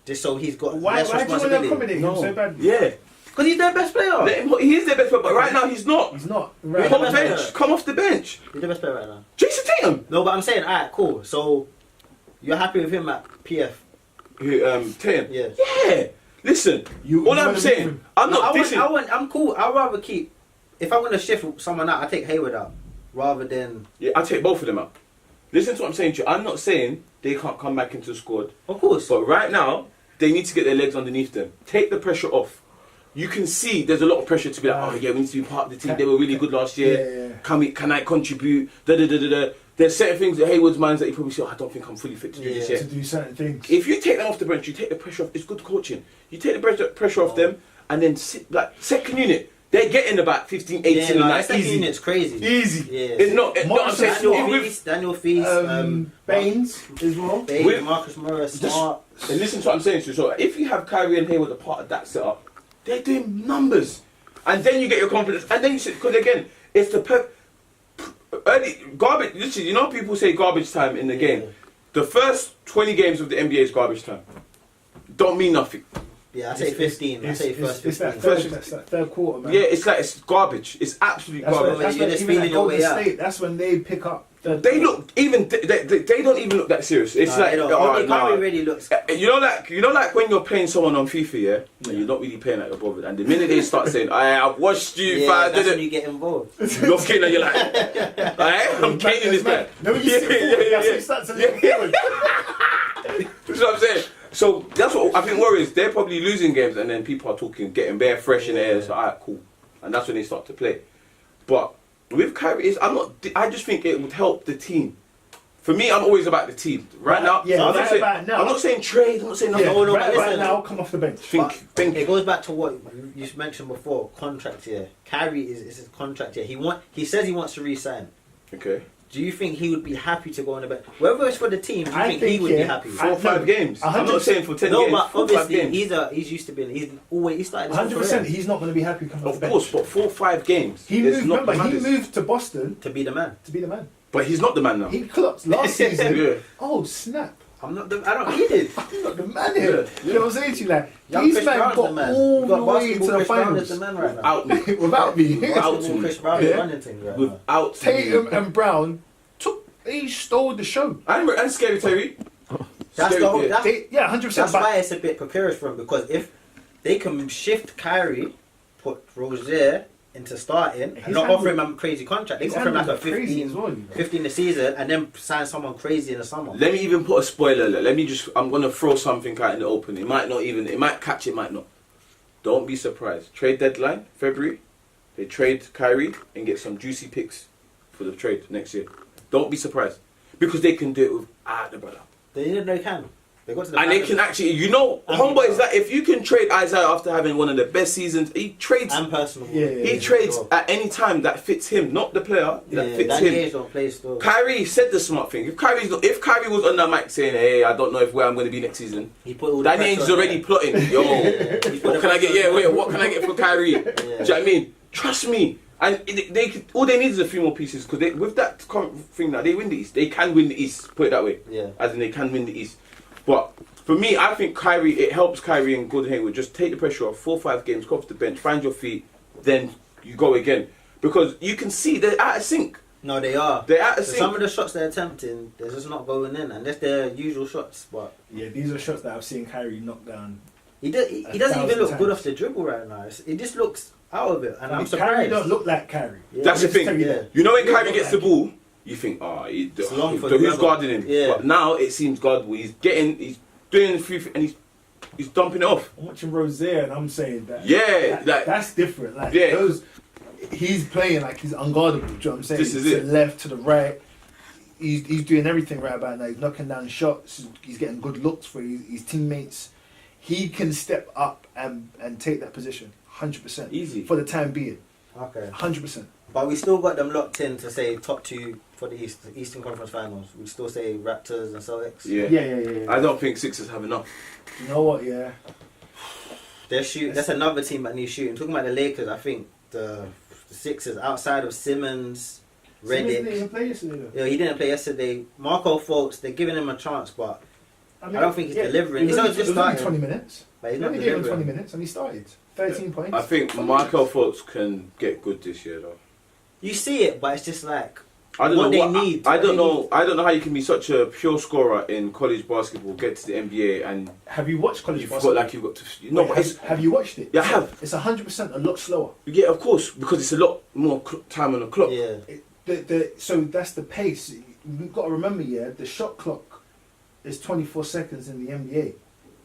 just so he's got Why less do you want to responsibility. accommodate him so badly? Yeah. Because he's their best player. He is their best player, but right now he's not. He's not. Come Right. off the bench. Come off the bench. He's the best player right now. Jason Tatum. No, but I'm saying, alright, cool. So you're happy with him at PF? Tatum. Yeah. Yeah. Listen. You All I'm wanna move saying, him. I'm not dissing. I'm cool. I'd rather keep. If I'm gonna shift someone out, I take Hayward out rather than. Yeah, I take both of them out. Listen to what I'm saying to you. I'm not saying they can't come back into the squad, Of course. but right now they need to get their legs underneath them. Take the pressure off. You can see there's a lot of pressure to be like, oh yeah, we need to be part of the team. They were really good last year. Yeah. Can I contribute? There's certain things that Hayward's minds that he probably say, oh, I don't think I'm fully fit to do this Yeah. yet. To do certain things. If you take them off the bench, you take the pressure off. It's good coaching. You take the pressure off them, and then second unit, they're getting about 15, 18 yeah, a no, night. second Easy. unit's crazy. Easy. Yeah. It's not. I'm Morris saying, Daniel Feast, Baines as well. Baines, Marcus Morris, Smart. And listen to what I'm saying to you. So if you have Kyrie and Hayward a part of that setup, they're doing numbers. And then you get your confidence. And then you say, because again, it's the early garbage. Listen, you know people say garbage time in the game. The first 20 games of the NBA is garbage time. Don't mean nothing. Yeah, I say 15. I say first It's 15. that third quarter, man. Yeah, it's like it's garbage. It's absolute That's garbage. when, that's You're when just even feeling at your Golden way out. State, that's when they pick up They look even they don't even look that serious. It's like Kyrie really looks. you know like when you're playing someone on FIFA, yeah, and you're not really playing like you're bothered, and the minute they start saying, I've watched you, Yeah, that's when you get involved. you're looking and you're like, I'm caning this guy. No, you sit forward, that's when you start to look forward. That's what I'm saying. So that's what I think worries. They're probably losing games, and then people are talking, getting bare fresh in the air. So alright, cool, and that's when they start to play. But with Kyrie, I just think it would help the team. For me, I'm always about the team. Right now, yeah, I'm not saying trade. I'm not saying nothing. Yeah, right listen, now, come off the bench. Think. It goes back to what you mentioned before. Contract year. Kyrie is his contract year. He says he wants to re-sign. Okay. Do you think he would be happy to go on the bench? Whether it's for the team, do you think he would be happy? 4 or 5 games. I'm not saying for 10 no, games. but 4 or 5 obviously games. he's used to being. He started. 100%. He's not going to be happy coming off the Of bench. course, but 4 or 5 games. He is moved. not Remember, he matters. moved to Boston to be the man. to be the man. But he's not the man now. He clocked last season. Yeah. Oh snap! I don't need it. I'm not the man here. Yeah. You know what I'm saying to you? Like Young these Chris men Brown's got the man. all You've got the way to basketball the Chris Brown finals is the man right now. Without me. without me. Basketball Chris Brown is Yeah. running things right now. Without Tatum me. and Brown he stole the show. And Scary Terry. That's the whole. Yeah. That's, Yeah, 100%. that's why it's a bit precarious for him, because if they can shift Kyrie, put Rozier into starting, He's and not offer him a crazy contract, they He's offer him like a handled crazy 15, as well, you know. 15 a season, and then sign someone crazy in the summer. Let me even put a spoiler alert. I'm gonna throw something out in the open. It might catch, it might not. Don't be surprised. Trade deadline, February. They trade Kyrie and get some juicy picks for the trade next year. Don't be surprised. Because they can do it without the brother. They didn't know they can. They got to the And they finals. can actually, homeboy is that if you can trade Isaiah after having one of the best seasons, he trades. And personal. Yeah, He trades at any time that fits him, not the player that fits that him. Gage don't play still. Kyrie said the smart thing. If Kyrie was on that mic saying, "Hey, I don't know where I'm going to be next season," He put all the Danny pressure Ainge's on already him. plotting. Yo, He put what the can I get? pressure Yeah, on wait, him. what can I get for Kyrie? Do you know what I mean? Trust me. And all they need is a few more pieces, because with that current thing now, they win the East. They can win the East. Put it that way. Yeah. As in they can win the East. But for me, I think Kyrie, it helps Kyrie and Gordon Hayward just take the pressure off. 4 or 5 games, go off the bench, find your feet, then you go again. Because you can see they're out of sync. No, they are. They're out of So sync. some of the shots they're attempting, they're just not going in, and that's their usual shots. But Yeah, these are shots that I've seen Kyrie knock down. he doesn't even 1,000 look good times. off the dribble right now. It just looks out of it, and I'm Kyrie surprised. don't look like Kyrie. Yeah. That's the Let me just thing. tell you Yeah. that. You know when He don't Kyrie look gets the like ball, you think, It's long for who's whoever. guarding him? Yeah. But now it seems guardable. He's doing a few, and he's dumping it off. I'm watching Rozier and I'm saying that. Yeah, that's different. Like Yeah. he's playing like he's unguardable. Do you know what I'm saying? This is to it. the left, to the right. He's doing everything right about now. He's knocking down shots. He's getting good looks for his teammates. He can step up and take that position 100%. Easy. For the time being. Okay. 100%. But we still got them locked in to say top 2 for the Eastern Conference Finals. We still say Raptors and Celtics. Yeah. Yeah. I don't think Sixers have enough. You know what? Yeah. That's another team that needs shooting. Talking about the Lakers, I think the Sixers, outside of Simmons, Simmons didn't Redick. even play yesterday though. Yeah, he didn't play yesterday. Marco Fultz, they're giving him a chance, but I don't think he's delivering. It was He's only, only just it was only starting. 20 minutes. But he's They not only gave him 20 delivering. minutes and he started. 13 points. I think Markel Fultz can get good this year, though. You see it, but it's just like I don't what know they what, need. I what don't they know. need. I don't know how you can be such a pure scorer in college basketball, get to the NBA, and Have you watched college you've basketball? got like you've got to. No, Wait, but it's have you watched it? Yeah, I have. It's 100% a lot slower. yeah, of course, because it's a lot more time on the clock. Yeah. So that's the pace. You've got to remember, the shot clock is 24 seconds in the NBA,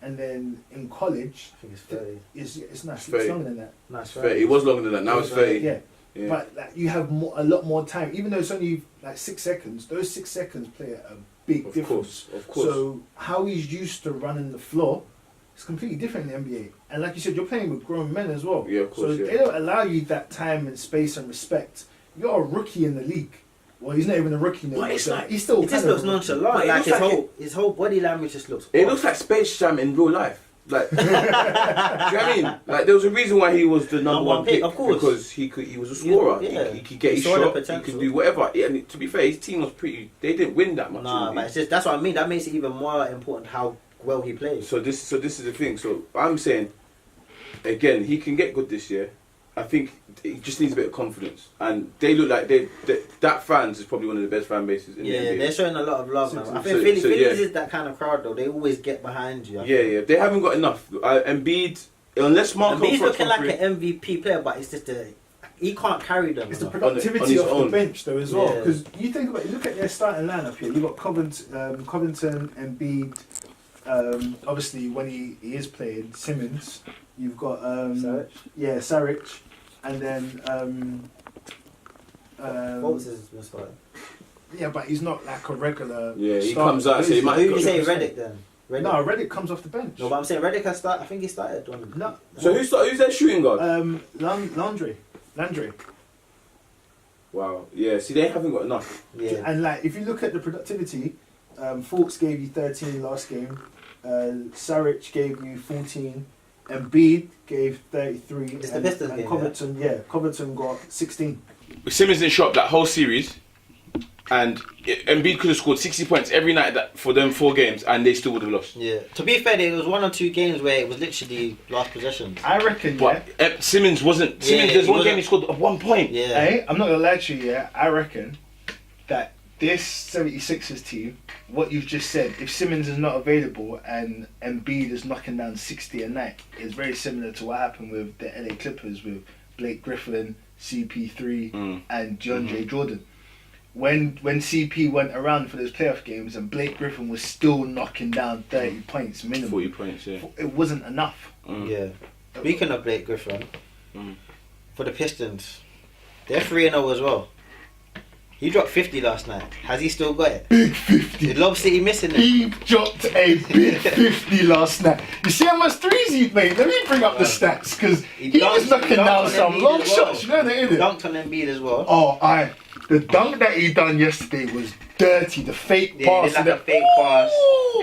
and then in college, I think it's 30. it's not. It's It's 30. longer than that. Nice, It's 30. It was longer than that. Now it's 30. Yeah. Yeah. But like, you have a lot more time, even though it's only like 6 seconds. Those 6 seconds play a big Of difference. course, of course. So how he's used to running the floor is completely different in the NBA. And like you said, you're playing with grown men as well. Yeah, of course, So yeah. they don't allow you that time and space and respect. You're a rookie in the league. Well, he's not even a rookie now. But it's so like- he's still. It just kind of looks a rookie. nonchalant. But it Like looks his whole body language just looks. It off. looks like Space Jam in real life. Like, do you know what I mean? Like, there was a reason why he was the number one pick, of course. because he was a scorer. Yeah. He could get He his saw the shot. He potential. could do whatever. Yeah, and to be fair, his team was pretty. They didn't win that much. Nah, really. but it's just that's what I mean. That makes it even more important how well he plays. So this is the thing. So I'm saying, again, he can get good this year, I think it just needs a bit of confidence, and they look like that fans is probably one of the best fan bases in the NBA. They're showing a lot of love now. I think Phillies is that kind of crowd though. They always get behind you. Yeah. They haven't got enough. Embiid, unless Marco Embiid's looking like an MVP player, but it's just he can't carry them. It's the enough. productivity on off the bench though as well. Yeah. Because you think about it, look at their starting lineup here. You've got Covington, Embiid. Obviously, when he is playing, Simmons. You've got Saric, and then Fultz has been starting. yeah, but he's not like a regular. Yeah, he starter. comes out. So he might. Who do you say Redick then? No, Redick comes off the bench. No, but I'm saying Redick has started. I think he started. No. So who's their shooting guard? Landry. Wow. Yeah. See, they haven't got enough. Yeah. And like, if you look at the productivity, Fultz gave you 13 last game. Saric gave you 14. Embiid gave 33. It's the Pistons game, Covington got 16. Simmons didn't show up that whole series, and Embiid could have scored 60 points every night for them 4 games, and they still would have lost. Yeah. To be fair, there was 1 or 2 games where it was literally last possession. I reckon, But Simmons wasn't. Simmons, there's one game he scored 1 point. Yeah. Hey, I'm not gonna lie to you. I reckon that this 76ers team, what you've just said, if Simmons is not available and Embiid is knocking down 60 a night, is very similar to what happened with the LA Clippers with Blake Griffin, CP3, and DeAndre Jordan. When CP went around for those playoff games and Blake Griffin was still knocking down 30 points minimum, 40 points, yeah. It wasn't enough. Yeah. Speaking of Blake Griffin, for the Pistons, they're 3-0 as well. He dropped 50 last night. Has he still got it? Big 50. Did Lob City missing it? He dropped a big 50 last night. You see how much threes he made? Let me bring up the stats, because he was knocking down some long shots. You know that, innit? Dunked on Embiid as well. Oh, the dunk that he done yesterday was dirty. The fake pass. Like a fake pass.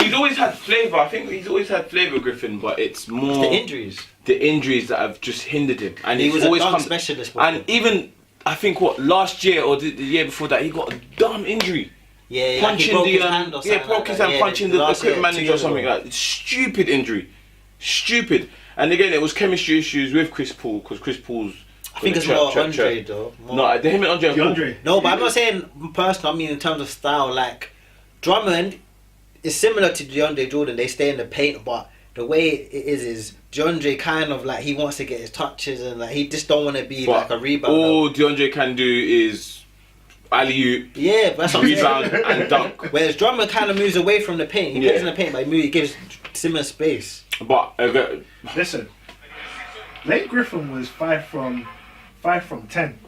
He's always had flavour. I think he's always had flavour, Griffin, but it's more The injuries. The injuries that have just hindered him. And He he's was always a dunk come, specialist before. and even I think last year or the year before that, he got a dumb injury. Yeah, punching like he broke his hand or something. broke his hand punching the equipment manager or something ago. like that. Stupid injury, stupid. And again, it was chemistry issues with Chris Paul, because Chris Paul's. I think it's more Andre though. No, him and Andre. No, but I'm not saying personal. I mean in terms of style. Like Drummond is similar to DeAndre Jordan. They stay in the paint, but the way it is DeAndre kind of like he wants to get his touches and like he just don't want to be like a rebounder. All DeAndre can do is alley-oop, yeah, that's what I'm rebound saying. and dunk. Whereas Drummond kind of moves away from the paint. He plays in the paint, but he gives Simmons space. But listen, Blake Griffin was 5 from 10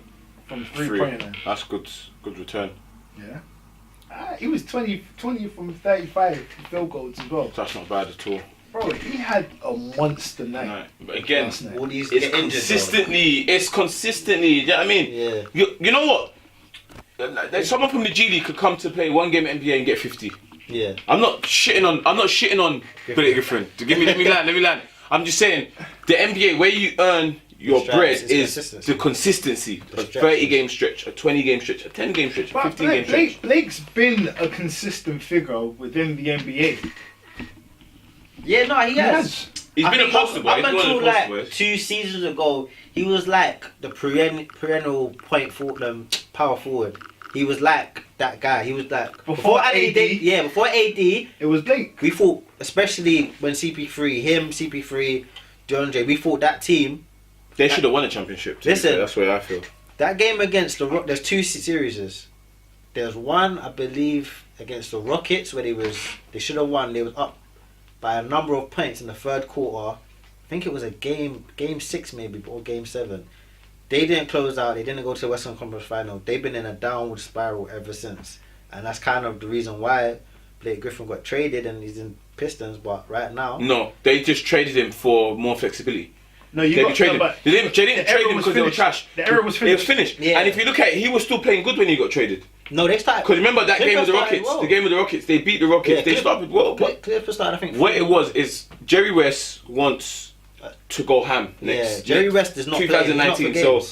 from 3-point line. That's good return. Yeah. He was 20 from 35 field goals as well. That's not bad at all. Bro, he had a monster night. But again, All these it's get injured, consistently. You know what I mean? Yeah. You know what? Someone from the G League could come to play 1 game at NBA and get 50. Yeah. I'm not shitting on Blake Griffin. Let me land. I'm just saying the NBA where you earn your bread is the consistency. A 30 game stretch, a 20 game stretch, a 10 game stretch, a 15 game stretch. Blake's been a consistent figure within the NBA. Yeah, no, he has. He's been a poster boy. Up until like 2 seasons ago, he was like the perennial power forward. He was like that guy. He was like before AD. Before AD, it was Blake. We thought, especially when CP3, DeAndre, we thought that team. They should have won a championship. Listen, that's where I feel. That game against the Rockets, there's 2 series. There's one, I believe, against the Rockets where they should have won. They was up by a number of points in the 3rd quarter. I think it was a game 6 maybe, or game 7. They didn't close out. They didn't go to the Western Conference Final. They've been in a downward spiral ever since, and that's kind of the reason why Blake Griffin got traded and he's in Pistons. But right now, no, they just traded him for more flexibility. No, they didn't trade him because they were trash. The era was finished. It was finished. Yeah. And if you look at it, he was still playing good when he got traded. No, they started. Because remember that game with the Rockets? Well. The game with the Rockets, they beat the Rockets. They started well. Clippers started, I think. What it was is Jerry West wants to go ham next. Jerry West is not 2019. So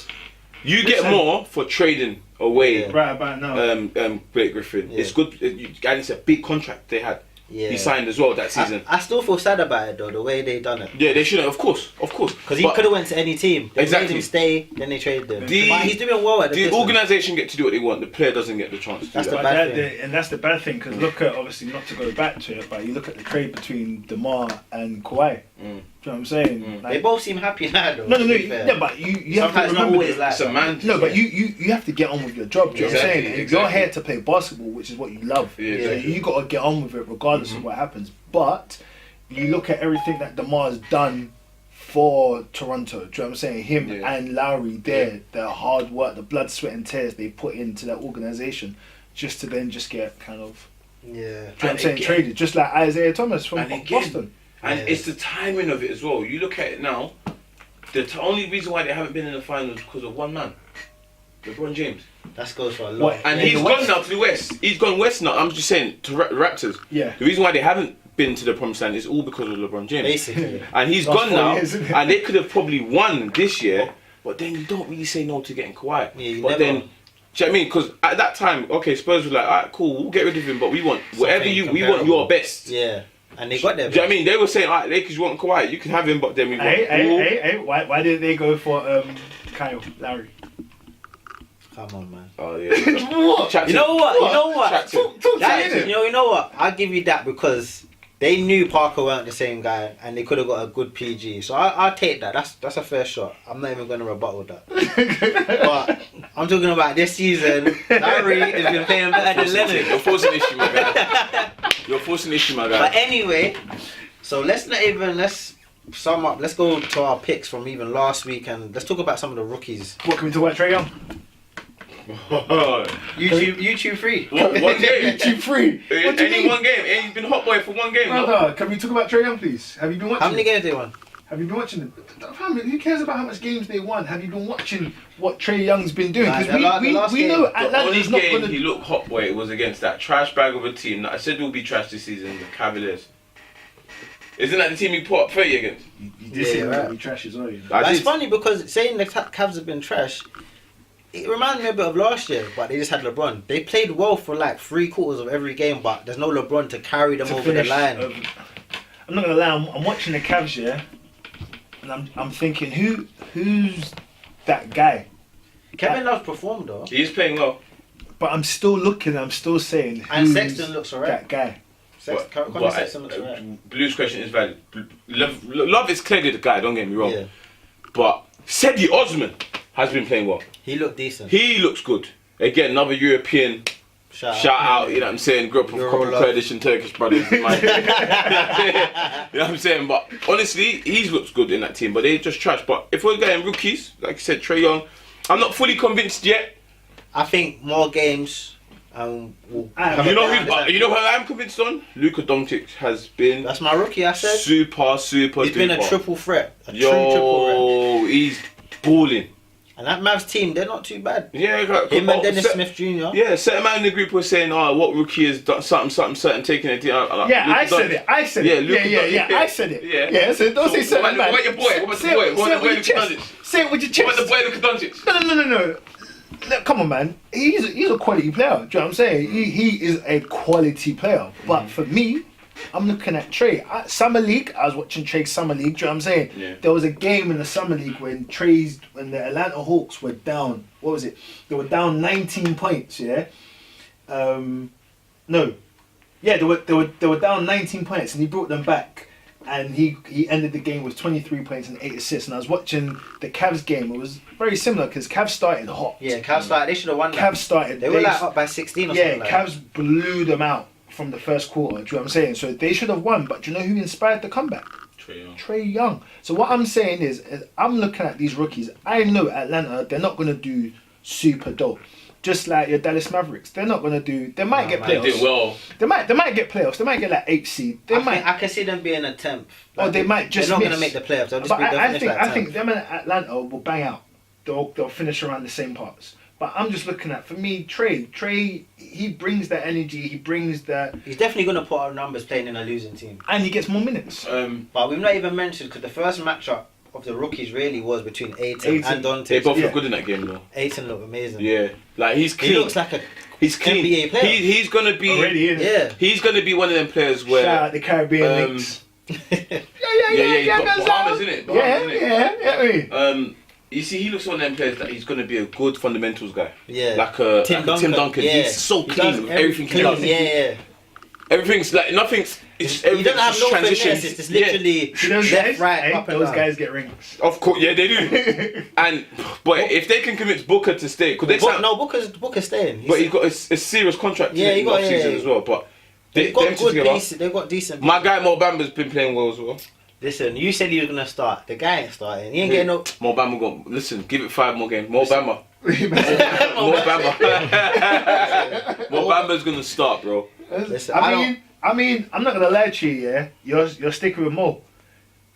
you get more for trading away. Right about now. Blake Griffin. It's good. And it's a big contract they had. Yeah. he signed as well that season. I still feel sad about it though, the way they done it. Yeah, they shouldn't. Of course. Because he could have went to any team. They Exactly. made him stay, then they traded him. The- But he's doing well at the The Pistons. organisation get to do what they want. The player doesn't get the chance to do That's that. the But bad thing. and that's the bad thing, because look at, obviously, not to go back to it, but you look at the trade between DeMar and Kawhi. Do you know what I'm saying? They both seem happy now though. No, to be fair. yeah, but you have to Sometimes not remember. always like It's a that. man. No, but you have to get on with your job. Do you know what I'm Exactly, saying? If exactly. you're here to play basketball, which is what you love, Yeah, so exactly. you got to get on with it regardless of what happens. But you look at everything that DeMar's done for Toronto. Do you know what I'm saying? Him Yeah. and Lowry, their hard work, the blood, sweat, and tears they put into that organisation, just to then just get kind of. Yeah. Do you know what And I'm saying? again- Traded, just like Isaiah Thomas from And again- Boston. And Yeah. it's the timing of it as well. You look at it now. The only reason why they haven't been in the finals is because of one man, LeBron James. That goes for a lot. What? And In he's the gone West? now to the West. He's gone West now. I'm just saying to Raptors. Yeah. The reason why they haven't been to the promised land is all because of LeBron James. Basically. And he's Last gone 4 now. years, isn't it? And they could have probably won this year. But then you don't really say no to getting Kawhi. Yeah, you but never. then, do you know what I mean? Because at that time, okay, Spurs were like, alright, cool, we'll get rid of him, but we want whatever Something we want comparable. your best. Yeah. And they got their Do you know what I mean? They were saying, alright, Lakers, you want Kawhi, you can have him, but then we want Hey, why didn't they go for Kyle Lowry? Come on, man. Oh yeah. What? Chat You to- know what? You know what? Chat to- Talk to That me, is, you know what? I'll give you that because they knew Parker weren't the same guy and they could have got a good PG. So I'll take that. That's a fair shot. I'm not even going to rebuttal that. But I'm talking about this season. Larry has been playing better than You're Leonard. forcing issue, my guy. You're forcing issue, my But guy. anyway, so let's sum up. Let's go to our picks from even last week and let's talk about some of the rookies. What, can we talk about Trae Young? YouTube free. One game. YouTube free. What do you Any mean? one game. He's been hot boy for one game. No? Brother, can we talk about Trae Young, please? Have you been watching? How many it? games they won? Have you been watching it? Fam, who cares about how much games they won? Have you been watching what Trae Young's been doing? Nah, Because the last we game- know The only Atlanta's not game going he to. looked hot boy was against that trash bag of a team that I said will be trash this season, the Cavaliers. Isn't that the team he put up 30 against? You Yeah, did say right. we trash as well. You know? I But it's did. funny because saying the Cavs have been trash, it reminds me a bit of last year, but they just had LeBron. They played well for like 3/4 of every game, but there's no LeBron to carry them To over the finish, line. I'm not gonna lie. I'm watching the Cavs, yeah, and I'm thinking who's that guy? Kevin Love performed though, He is playing well. But I'm still looking. I'm still saying and who's Sexton looks alright. that guy. Conor Sexton looks alright. Blue's question is valid. Love is clearly the guy, don't get me wrong. Yeah, But Sedi Osman has been playing well. he looked decent. He looks good. Again, another European Shout shout out, you know what I'm saying? Grew up with a Euro couple love. Kurdish and Turkish brothers. You know what I'm saying? But honestly, he looks good in that team, but they just trash. But if we're getting rookies, like you said, Trae Young, I'm not fully convinced yet. I think more games. Will have You a know better who? You know who I'm convinced on? Luka Doncic has been That's my rookie. I said super he's been a duper. triple threat, a true triple threat. Yo, he's balling. And that Mavs team, they're not too bad. Yeah, Him and Dennis set- Smith Jr. Yeah, certain man in the group was saying, "Oh, what rookie has done something, certain taking it." Yeah, I said it. I said Yeah, it. Luka Yeah. Doncic. I said it. Yeah. Yeah. So don't say So, something what bad. about your boy? What about the Say boy? it- What say about it the boy with your Luka chest. Doncic? Say it with your What chest. about the boy Luka Doncic? No. Look, come on, man. He's a quality player. Do you know what I'm saying? He is a quality player. But for me, I'm looking at Trae. Summer League, I was watching Trae's Summer League. Do you know what I'm saying? Yeah. There was a game in the Summer League when the Atlanta Hawks were down. What was it? They were down 19 points. Yeah. No. Yeah, they were down 19 points, and he brought them back. And he ended the game with 23 points and 8 assists. And I was watching the Cavs game. It was very similar because Cavs started hot. Yeah, Cavs started. They should have won that. Cavs started. They were like up by 16 or Yeah, something like Cavs blew them out from the first quarter. Do you know what I'm saying? So they should have won. But do you know who inspired the comeback? Trae Young. So what I'm saying is I'm looking at these rookies. I know Atlanta, they're not going to do super dope. Just like your Dallas Mavericks, they're not going to do. They might get They playoffs. did well. They might get playoffs. They might get like 8th seed. They might. I can see them being a 10th. Or they might just They're not miss. going to make the playoffs. They'll just But be they'll I finish think like I 10th. think them and Atlanta will bang out. They'll finish around the same parts. But I'm just looking at, for me, Trae, he brings that energy. He brings that, He's definitely going to put out numbers playing in a losing team. and he gets more minutes. But we've not even mentioned, because the first matchup of the rookies really was between Ayton and Dante. They both Yeah. look good in that game though. Ayton looked amazing. Yeah, like He looks like a He's clean. NBA player. He's gonna be. Already, innit? Yeah. He's gonna be one of them players where. Shout out the Caribbean links. Yeah. He's got Bahamas, innit? Yeah. You see, he looks one of them players that he's gonna be a good fundamentals guy. Yeah. Like a Tim Duncan. Yeah. He's so He clean does with everything he does. Yeah. Everything's like nothing's. It's You don't have no finesse. transitions. It's just literally See those left, guys? right, Hey, up and those down. guys get rings. Of course, yeah, they do. But if they can convince Booker to stay, because they sound, Booker's staying. but he's got a serious contract Yeah, he in got- off season yeah. as well. But They've them got two good, together. decent. They've got decent. My guy Mo Bamba's been playing well as well. Listen, you said he was gonna start. The guy ain't starting. He ain't getting no. Mo Bamba got. Listen, give it 5 more games. Mo Bamba. Mo Bamba. Mo Bamba's gonna start, bro. Listen, I mean, I'm not gonna lie to you, yeah. You're sticking with Mo.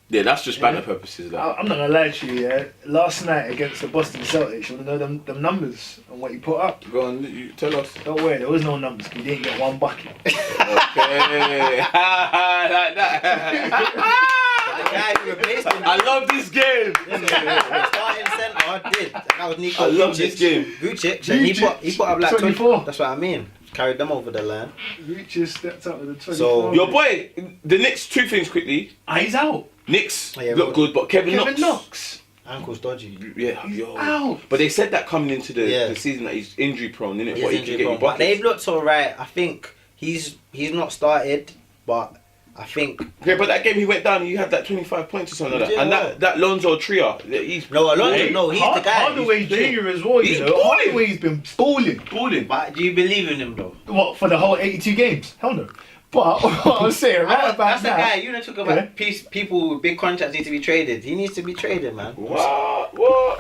Yeah, that's just banner purposes. Like. I'm not gonna lie to you, yeah. Last night against the Boston Celtics, you wanna know them numbers and what he put up? Go on, you tell us. Don't worry, there was no numbers. He didn't get one bucket. Okay, like that. The guy who replaced him. I love this game. The starting centre did. That was Nico. I love Vucic. this game. Vucic, and he put up like 24. That's what I mean. Carried them over the line. Reaches stepped up with the 24. So- Your boy, the Knicks, 2 things quickly. He's out. Knicks Oh, yeah, look but- good, but Kevin Kevin Knox. Knox. Ankle's dodgy. Yeah, He's yo. out. But they said that coming into Yeah. the season that he's injury prone, innit? He's But he injury can get you prone. But buckets. they've looked alright. I think he's not started, but I think Yeah, but that game he went down, he had that 25 points or something like that. Yeah, And right. that Lonzo Tria, he's no, Alonso. Hey, No, he's the guy. Hardaway Jr. as well, He's you know. balling. Hardaway's been balling. balling. But do you believe in him though? What, for the whole 82 games? Hell no. But what I'm saying right about That's the now. guy. You know, talk about people with big contracts need to be traded. He needs to be traded, man. What?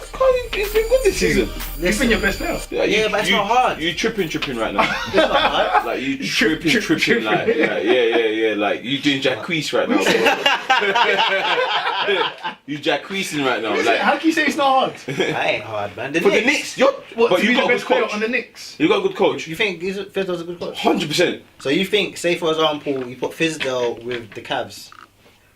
He's been good this season. He's been your best player. Yeah, but it's not hard. You tripping right now. It's not hard. Like you tripping like yeah. Like you doing Jacquees right now. Bro. You Jacqueesing right now. Like How can you say it's not hard? That ain't hard, man. for the Knicks, What, but to you be got the a best good player coach. on the Knicks? You got a good coach. You think Fizdale's a good coach? 100%. So you think, say for example, you put Fizdale with the Cavs,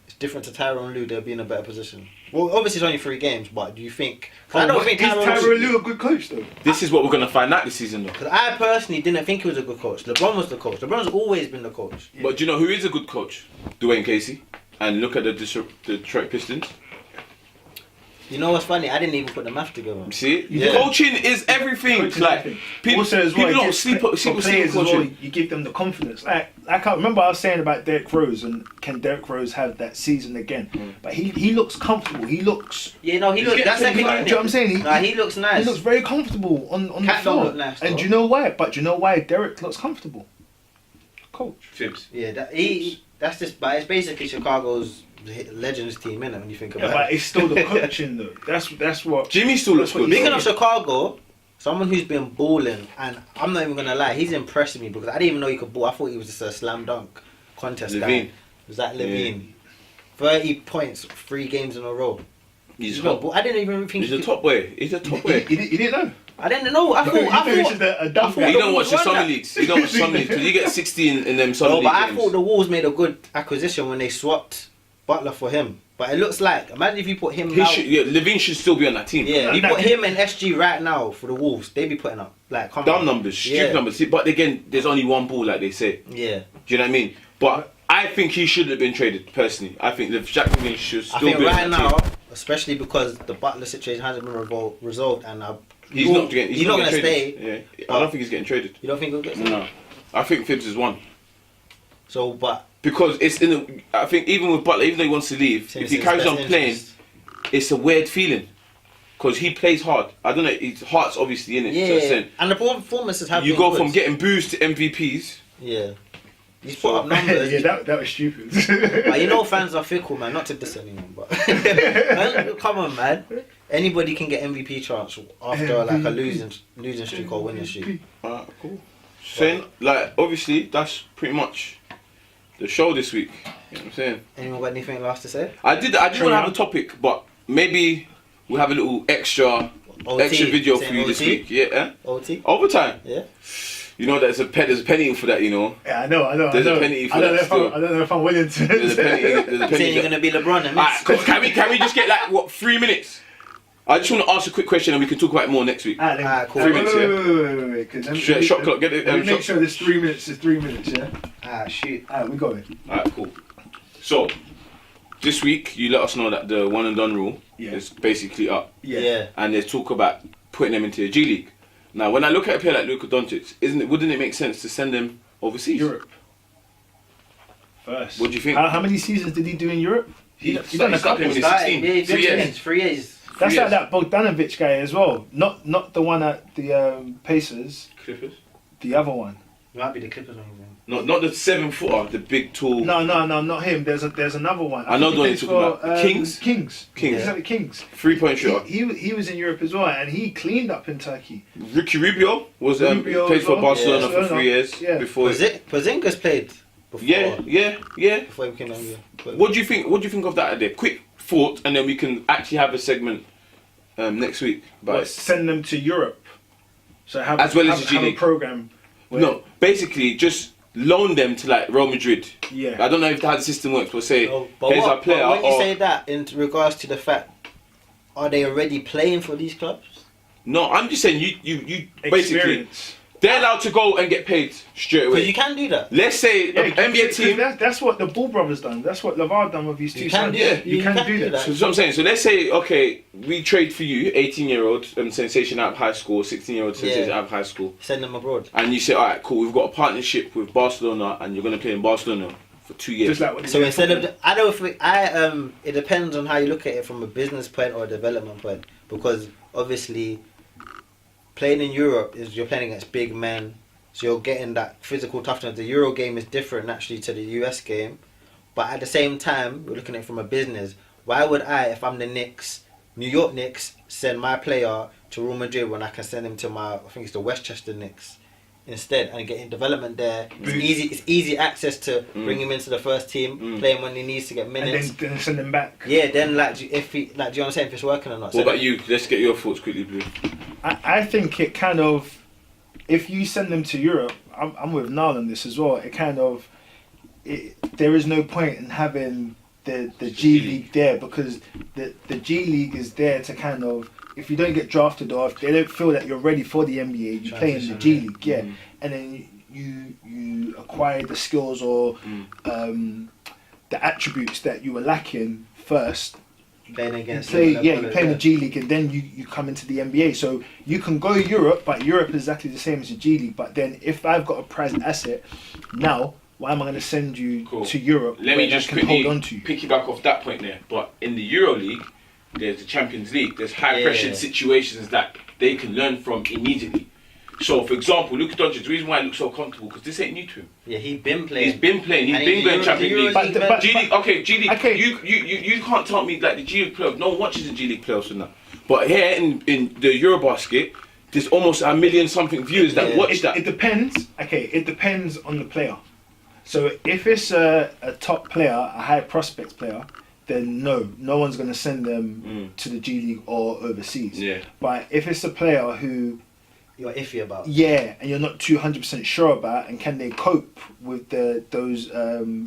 it's different to Tyronn Lue, they'll be in a better position. Well, obviously it's only 3 games, but do you think? 'Cause I don't think Is Tyronn Tyronn Lue a good coach though? This is what we're gonna find out this season though. Because I personally didn't think he was a good coach. LeBron was the coach. LeBron's always been the coach. But do you know who is a good coach? Dwayne Casey. And look at the Detroit Pistons. You know what's funny? I didn't even put the math together. You see? Yeah. Coaching is everything. Coaching is Like everything. people, Also as well, people it don't gives sleep for sleep players as well, coaching. you give them the confidence. Like I can't remember I was saying about Derrick Rose and can Derrick Rose have that season again? But he looks comfortable. He looks. Yeah, no, he looks. That's Do second you know unit. what I'm saying? Nah, he looks nice. He looks very comfortable on the Cat don't floor. look nice, And though. do you know why? But do you know why Derrick looks comfortable? Coach. Fibs. Yeah, that's just. But it's basically Chicago's Legends team, innit? When you think Yeah, about but it. it's still the coaching though. That's what. Jimmy still looks good. Speaking though. of Chicago, someone who's been balling, and I'm not even gonna lie, he's impressed me because I didn't even know he could ball. I thought he was just a slam dunk contest Levine. guy. Was that Levine? 30 points, 3 games in a row. He's been hot. ball- I didn't even think He's he a could- top boy. He's a top boy. He didn't know. I didn't know. I thought. He's just a duffel. You don't watch the Run summer that. leagues. You don't watch summer leagues because you get 60 in them summer No, league but I games. thought the Wolves made a good acquisition when they swapped Butler for him. But it looks like, imagine if you put him now. Levine should still be on that team. Yeah, you Nah, put him and SG right now for the Wolves. They be putting up like come Dumb on. numbers, stupid Yeah. numbers. But again, there's only one ball, like they say. Yeah, Do you know what I mean? But I think he should have been traded personally. I think the Jack Levine should I still think be right on that now, team. especially because the Butler situation hasn't been resolved, and He's not getting. He's not getting gonna traded. stay. Yeah, I don't think he's getting traded. You don't think he'll get? No, I think Phibbs is one. So, but Because it's in the. I think even with Butler, even though he wants to leave, if he carries on playing, it's a weird feeling. Because he plays hard. I don't know. His heart's obviously in it. To an yeah, extent. and the performances have. You been go good. from getting boos to MVPs. Yeah, he's put up numbers. Yeah, that was stupid. But you know, fans are fickle, man. Not to diss anyone, but man, come on, man. Anybody can get MVP chance after like a losing streak or winning streak. Alright, cool. Saying like obviously that's pretty much the show this week. You know what I'm saying? Anyone got anything last to say? I did want to have a topic, but maybe we'll have a little extra video for you this week. Yeah, eh? OT. Overtime. Yeah. You know there's a penalty for that. You know. Yeah, I know. There's a penalty for that still. I don't know if I'm willing to. There's a penalty. There's a Saying penalty. you're gonna be LeBron and Alright, can we just get like what 3 minutes? I just want to ask a quick question and we can talk about it more next week. Alright, cool. 3 minutes, yeah? Wait. 'Cause let me- Shot clock, get it. Let me Shot. make sure there's 3 minutes. There's 3 minutes, yeah? Shoot. Alright, we got it. Alright, cool. So, this week you let us know that the one and done rule is basically up. Yeah. And there's talk about putting them into the G League. Now, when I look at a player like Luka Doncic, wouldn't it make sense to send them overseas? Europe. First. What do you think? How many seasons did he do in Europe? He done a started couple. when he was Started, 16. yeah, 3 years. 3 years. That's 3 like years. that Bogdanovic guy as well. Not the one at the Pacers. Clippers? The other one. Might be the Clippers or anything. Not the 7-footer, the big tall. No, not him. There's another one. I know think the one he you're plays talking about. Kings? Kings. Kings. He's at the Kings. 3-point shooter. He was in Europe as well, and he cleaned up in Turkey. Ricky Rubio was Rubio played as for well. Barcelona Yeah. for 3 years Yeah. before. Porzingis played before. Yeah. Before he became NBA. What do you think? What do you think of that idea? Quick thought, and then we can actually have a segment next week. But Send them to Europe. So have As well as have, the G have a League. program. where- no, basically just loan them to like Real Madrid. Yeah. I don't know if how the system works, but say But here's our player. when you or- say that in regards to the fact, are they already playing for these clubs? no, I'm just saying you basically Experience. they're allowed to go and get paid straight Because away. you can do that. Let's say Yeah, an NBA team. That's what the Ball brothers done. That's what LeVar done with his two You can sons. do it. You can do that. So that's what I'm saying. So let's say, okay, we trade for you, 18-year-old sensation out of high school, 16-year-old sensation out of high school, Send them abroad. and you say, all right, cool, we've got a partnership with Barcelona, and you're going to play in Barcelona for 2 years. Just like what they So did instead for- of, it depends on how you look at it from a business point or a development point. Because obviously, playing in Europe is you're playing against big men, so you're getting that physical toughness. The Euro game is different naturally to the US game, but at the same time, we're looking at it from a business. Why would I, if I'm the Knicks, New York Knicks, send my player to Real Madrid when I can send him to I think it's the Westchester Knicks instead, and getting development there? It's easy access to bring him into the first team, play him when he needs to get and minutes. then send them back. Yeah, then if he, do you know what I'm saying? If it's working or not. What about you? Let's get your thoughts quickly, Blue. I think it kind of, if you send them to Europe, I'm with Niall on this as well. It kind of, there is no point in having the G League there, because the G League is there to kind of, if you don't get drafted or if they don't feel that you're ready for the NBA, you play in the G League, and then you acquire the skills or the attributes that you were lacking first. playing against You play in the G League, and then you come into the NBA. So you can go Europe, but Europe is exactly the same as the G League. But then if I've got a prized asset, now why am I going to send you to Europe? Let where me just I can quickly hold on to you? piggyback off that point there. But in the Euro League, there's the Champions League. There's high pressure situations that they can learn from immediately. So, for example, Luka Doncic, the reason why he looks so comfortable, because this ain't new to him. Yeah, he's been playing. He's been playing. He's And been going Champions League. But- G League, okay, G League. Okay. You can't tell me like the G League playoffs. No one watches the G League playoffs and that. But here in the Eurobasket, there's almost 1 million something viewers that watch that. It depends. Okay, it depends on the player. So if it's a top player, a high prospect player, then no one's going to send them to the G League or overseas. Yeah. But if it's a player who, You're iffy about. and you're not 200% sure about, and can they cope with those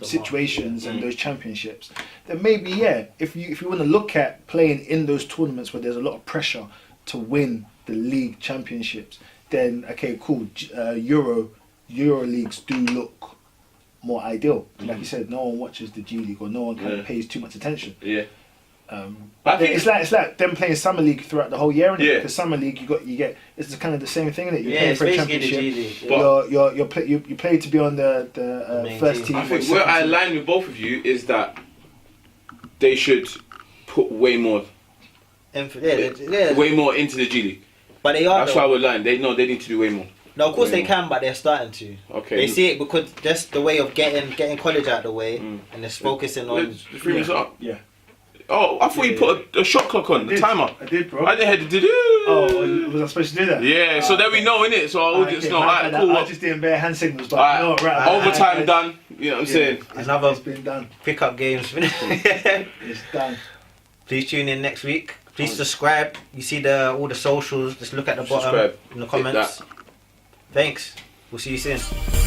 situations and those championships, then maybe if you want to look at playing in those tournaments where there's a lot of pressure to win the league championships, then okay, cool. Euro leagues do look more ideal. Like you said, no one watches the G League, or no one kind of pays too much attention. Yeah. I think it's like them playing summer league throughout the whole year, innit? Yeah. Because summer league you get it's kind of the same thing that you're Yeah, playing it's for a basically the championship. G League. You play to be on the main first team. team. I or think second where I team. align with both of you is that they should put way more into the G League. But they are. That's why I would line. They need to do way more. No, of course way they more. can, but they're starting to. Okay. They see it because that's the way of getting college out of the way, and they're focusing on. The 3 minutes up. Yeah. Oh, I thought you put a shot clock on, the timer. I did, bro. I didn't have to do. Oh, was I supposed to do that? Yeah, so then we know, innit? So our audience know. Alright, cool. I just did bare hand signals, but Alright, no, right. overtime done. You know what I'm saying? Another It's been done. pickup games. It's done. Please tune in next week. Please subscribe. You see all the socials. Just look at the bottom Subscribe. in the Hit comments. that. Thanks. We'll see you soon.